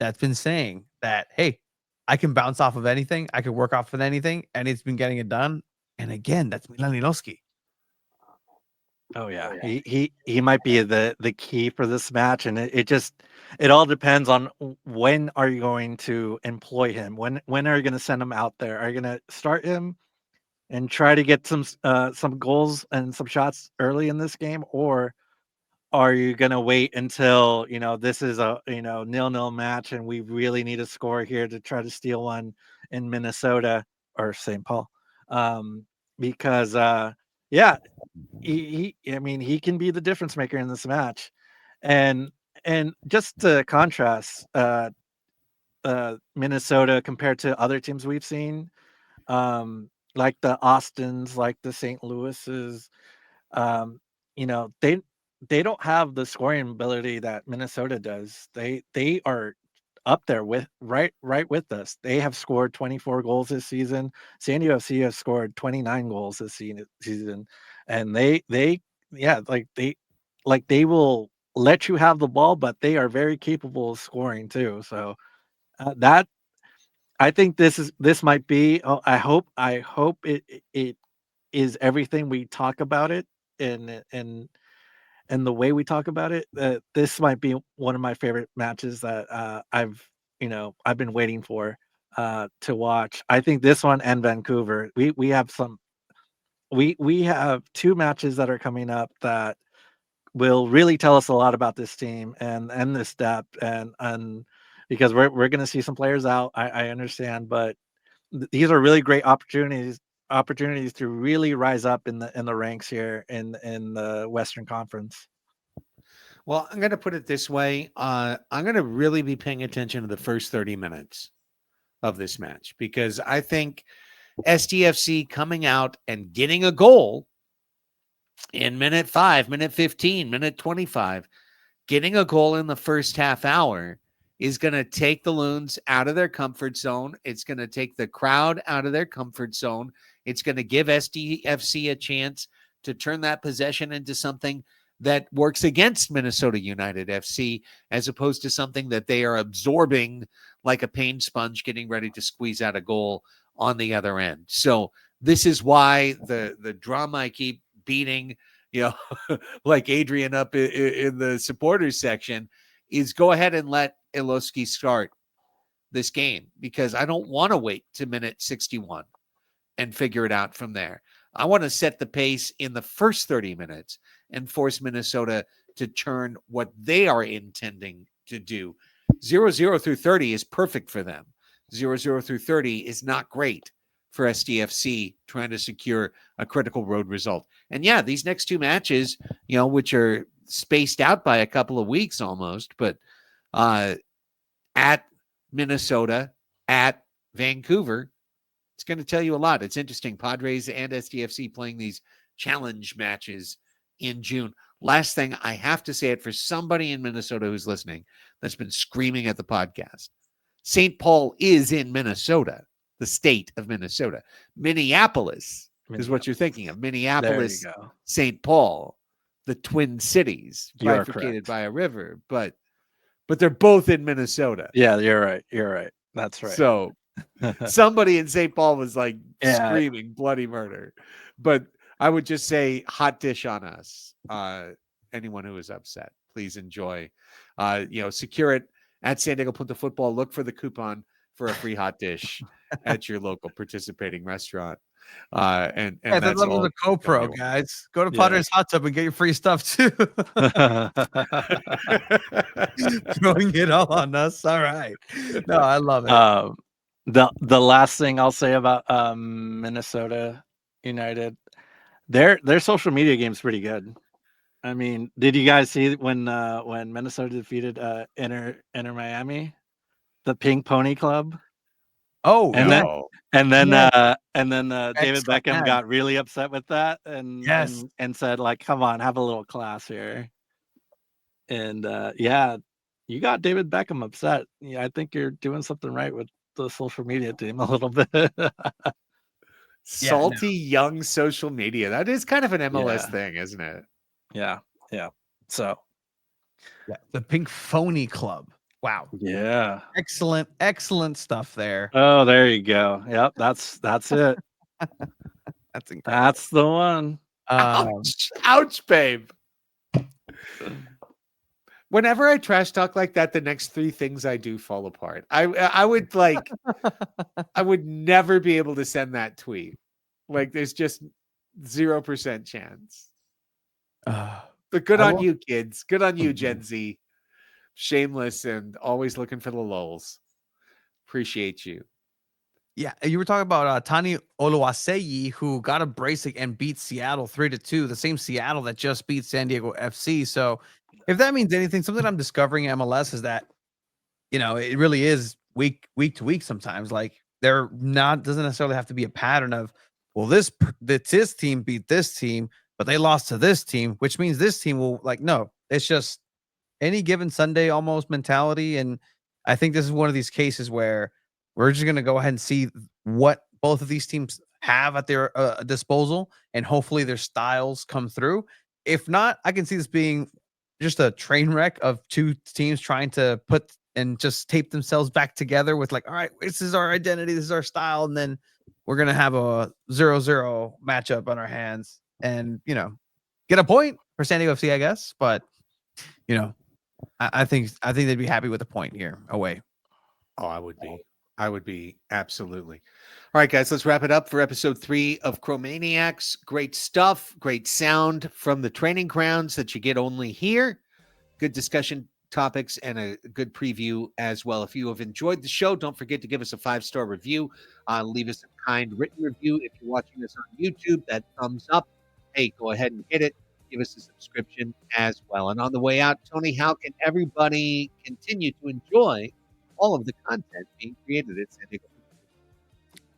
S2: that's been saying that, hey, I can bounce off of anything, I can work off of anything, and it's been getting it done. And again, that's Milan Linovsky.
S3: Oh yeah, he might be the key for this match, and it all depends on when are you going to employ him. When are you going to send him out there? Are you going to start him and try to get some goals and some shots early in this game, or are you going to wait until this is a 0-0 match and we really need a score here to try to steal one in Minnesota or St. Paul? Because yeah, I mean, he can be the difference maker in this match. And just to contrast Minnesota compared to other teams we've seen, like the Austins, like the St. Louis's, they don't have the scoring ability that Minnesota does. They are up there with right with us. They have scored 24 goals this season. San Diego FC has scored 29 goals this season, and they yeah, they will let you have the ball, but they are very capable of scoring too. So that I think this might be. Oh, I hope it is everything we talk about it, and the way we talk about it. This might be one of my favorite matches that I've been waiting for to watch. I think this one and Vancouver. We have we have two matches that are coming up that will really tell us a lot about this team and this depth and because we're going to see some players out. I understand, but these are really great opportunities to really rise up in the ranks here in the Western Conference.
S8: Well, I'm going to put it this way. I'm going to really be paying attention to the first 30 minutes of this match because I think SDFC coming out and getting a goal in minute 5, minute 15, minute 25, getting a goal in the first half hour is going to take the Loons out of their comfort zone. It's going to take the crowd out of their comfort zone. It's going to give SDFC a chance to turn that possession into something that works against Minnesota United FC as opposed to something that they are absorbing like a pain sponge getting ready to squeeze out a goal on the other end. So this is why the drum I keep beating, like Adrian up in the supporters section is go ahead and let Iloski start this game because I don't want to wait to minute 61 and figure it out from there. I want to set the pace in the first 30 minutes and force Minnesota to turn what they are intending to do. 0-0 through 30 is perfect for them. 0-0 through 30 is not great for SDFC trying to secure a critical road result. And yeah, these next two matches, which are spaced out by a couple of weeks almost, but at Minnesota, at Vancouver, it's going to tell you a lot. It's interesting. Padres and SDFC playing these challenge matches in June. Last thing, I have to say it for somebody in Minnesota who's listening that's been screaming at the podcast. St. Paul is in Minnesota, the state of Minnesota. Minneapolis is what you're thinking of. Minneapolis, St. Paul, the Twin Cities, bifurcated by a river, but they're both in Minnesota.
S3: Yeah, you're right. That's right.
S8: So somebody in St. Paul was like screaming bloody murder. But I would just say hot dish on us. Anyone who is upset, please enjoy. Secure it at San Diego Punta Football. Look for the coupon for a free hot dish at your local participating restaurant. And that's all.
S2: The GoPro, guys. Go to Padres Hot Tub and get your free stuff too. Throwing it all on us. All right. No, I love it.
S3: The last thing I'll say about Minnesota United, their social media game's pretty good. I mean, did you guys see when Minnesota defeated Inter Miami, the Pink Pony Club?
S2: Oh,
S3: and then
S2: Excellent
S3: David Beckham
S2: man.
S3: got really upset with that and said, like, come on, have a little class here. And you got David Beckham upset. Yeah, I think you're doing something right with the social media team a little bit.
S8: Salty young social media. That is kind of an MLS thing, isn't it?
S3: Yeah. So
S2: the Pink Phony Club. Wow.
S3: Yeah.
S2: Excellent stuff there.
S3: Oh, there you go. Yep, that's it.
S2: That's incredible.
S3: That's the one.
S8: Ouch, babe. Whenever I trash talk like that, the next three things I do fall apart. I would I would never be able to send that tweet. Like there's just 0% chance. But good on you, kids. Good on you, Gen Z. Shameless and always looking for the lulls. Appreciate you.
S2: Yeah, you were talking about Tani Oluwaseyi, who got a brace and beat Seattle 3-2, the same Seattle that just beat San Diego FC. So if that means anything, something I'm discovering in MLS is that, it really is week to week sometimes. Like doesn't necessarily have to be a pattern of, well, this team beat this team, but they lost to this team, which means this team will no, it's just any given Sunday almost mentality. And I think this is one of these cases where we're just going to go ahead and see what both of these teams have at their disposal, and hopefully their styles come through. If not, I can see this being just a train wreck of two teams trying to put and just tape themselves back together with like, all right, this is our identity, this is our style, and then we're gonna have a 0-0 matchup on our hands, and get a point for San Diego FC, I guess. But I think they'd be happy with a point here away.
S8: Oh, I would be. I would be, absolutely. All right, guys, let's wrap it up for episode 3 of Chromaniacs. Great stuff, great sound from the training grounds that you get only here. Good discussion topics and a good preview as well. If you have enjoyed the show, don't forget to give us a 5-star review. Leave us a kind written review. If you're watching this on YouTube, that thumbs up. Hey, go ahead and hit it. Give us a subscription as well. And on the way out, Tony, how can everybody continue to enjoy all of the content being created at San Diego?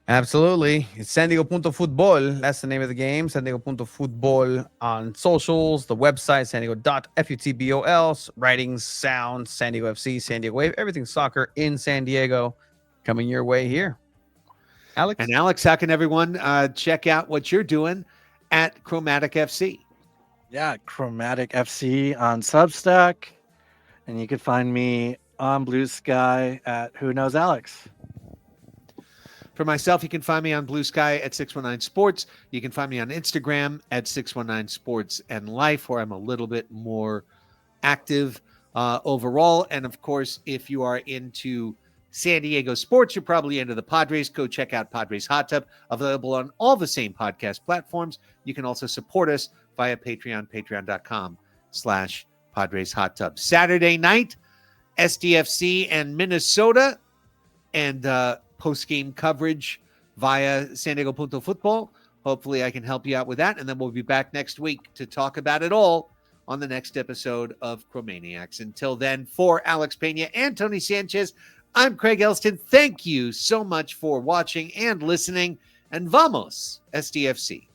S2: Absolutely. It's San Diego.Futbol. That's the name of the game. San Diego.Futbol on socials, the website, San Diego.Futbol, writings, sound, San Diego FC, San Diego Wave, everything soccer in San Diego coming your way here. Alex?
S8: And Alex, how can everyone check out what you're doing at Chromatic FC?
S3: Yeah, Chromatic FC on Substack. And you can find me on Blue Sky at Who Knows Alex.
S8: For myself, you can find me on Blue Sky at 619 Sports. You can find me on Instagram at 619 Sports and Life, where I'm a little bit more active overall. And of course, if you are into San Diego sports, you're probably into the Padres. Go check out Padres Hot Tub, available on all the same podcast platforms. You can also support us via Patreon, patreon.com/Padres Hot Tub. Saturday night, SDFC and Minnesota, and post-game coverage via San Diego.Futbol. Hopefully I can help you out with that. And then we'll be back next week to talk about it all on the next episode of Chromaniacs. Until then, for Alex Pena and Tony Sanchez, I'm Craig Elston. Thank you so much for watching and listening. And vamos, SDFC.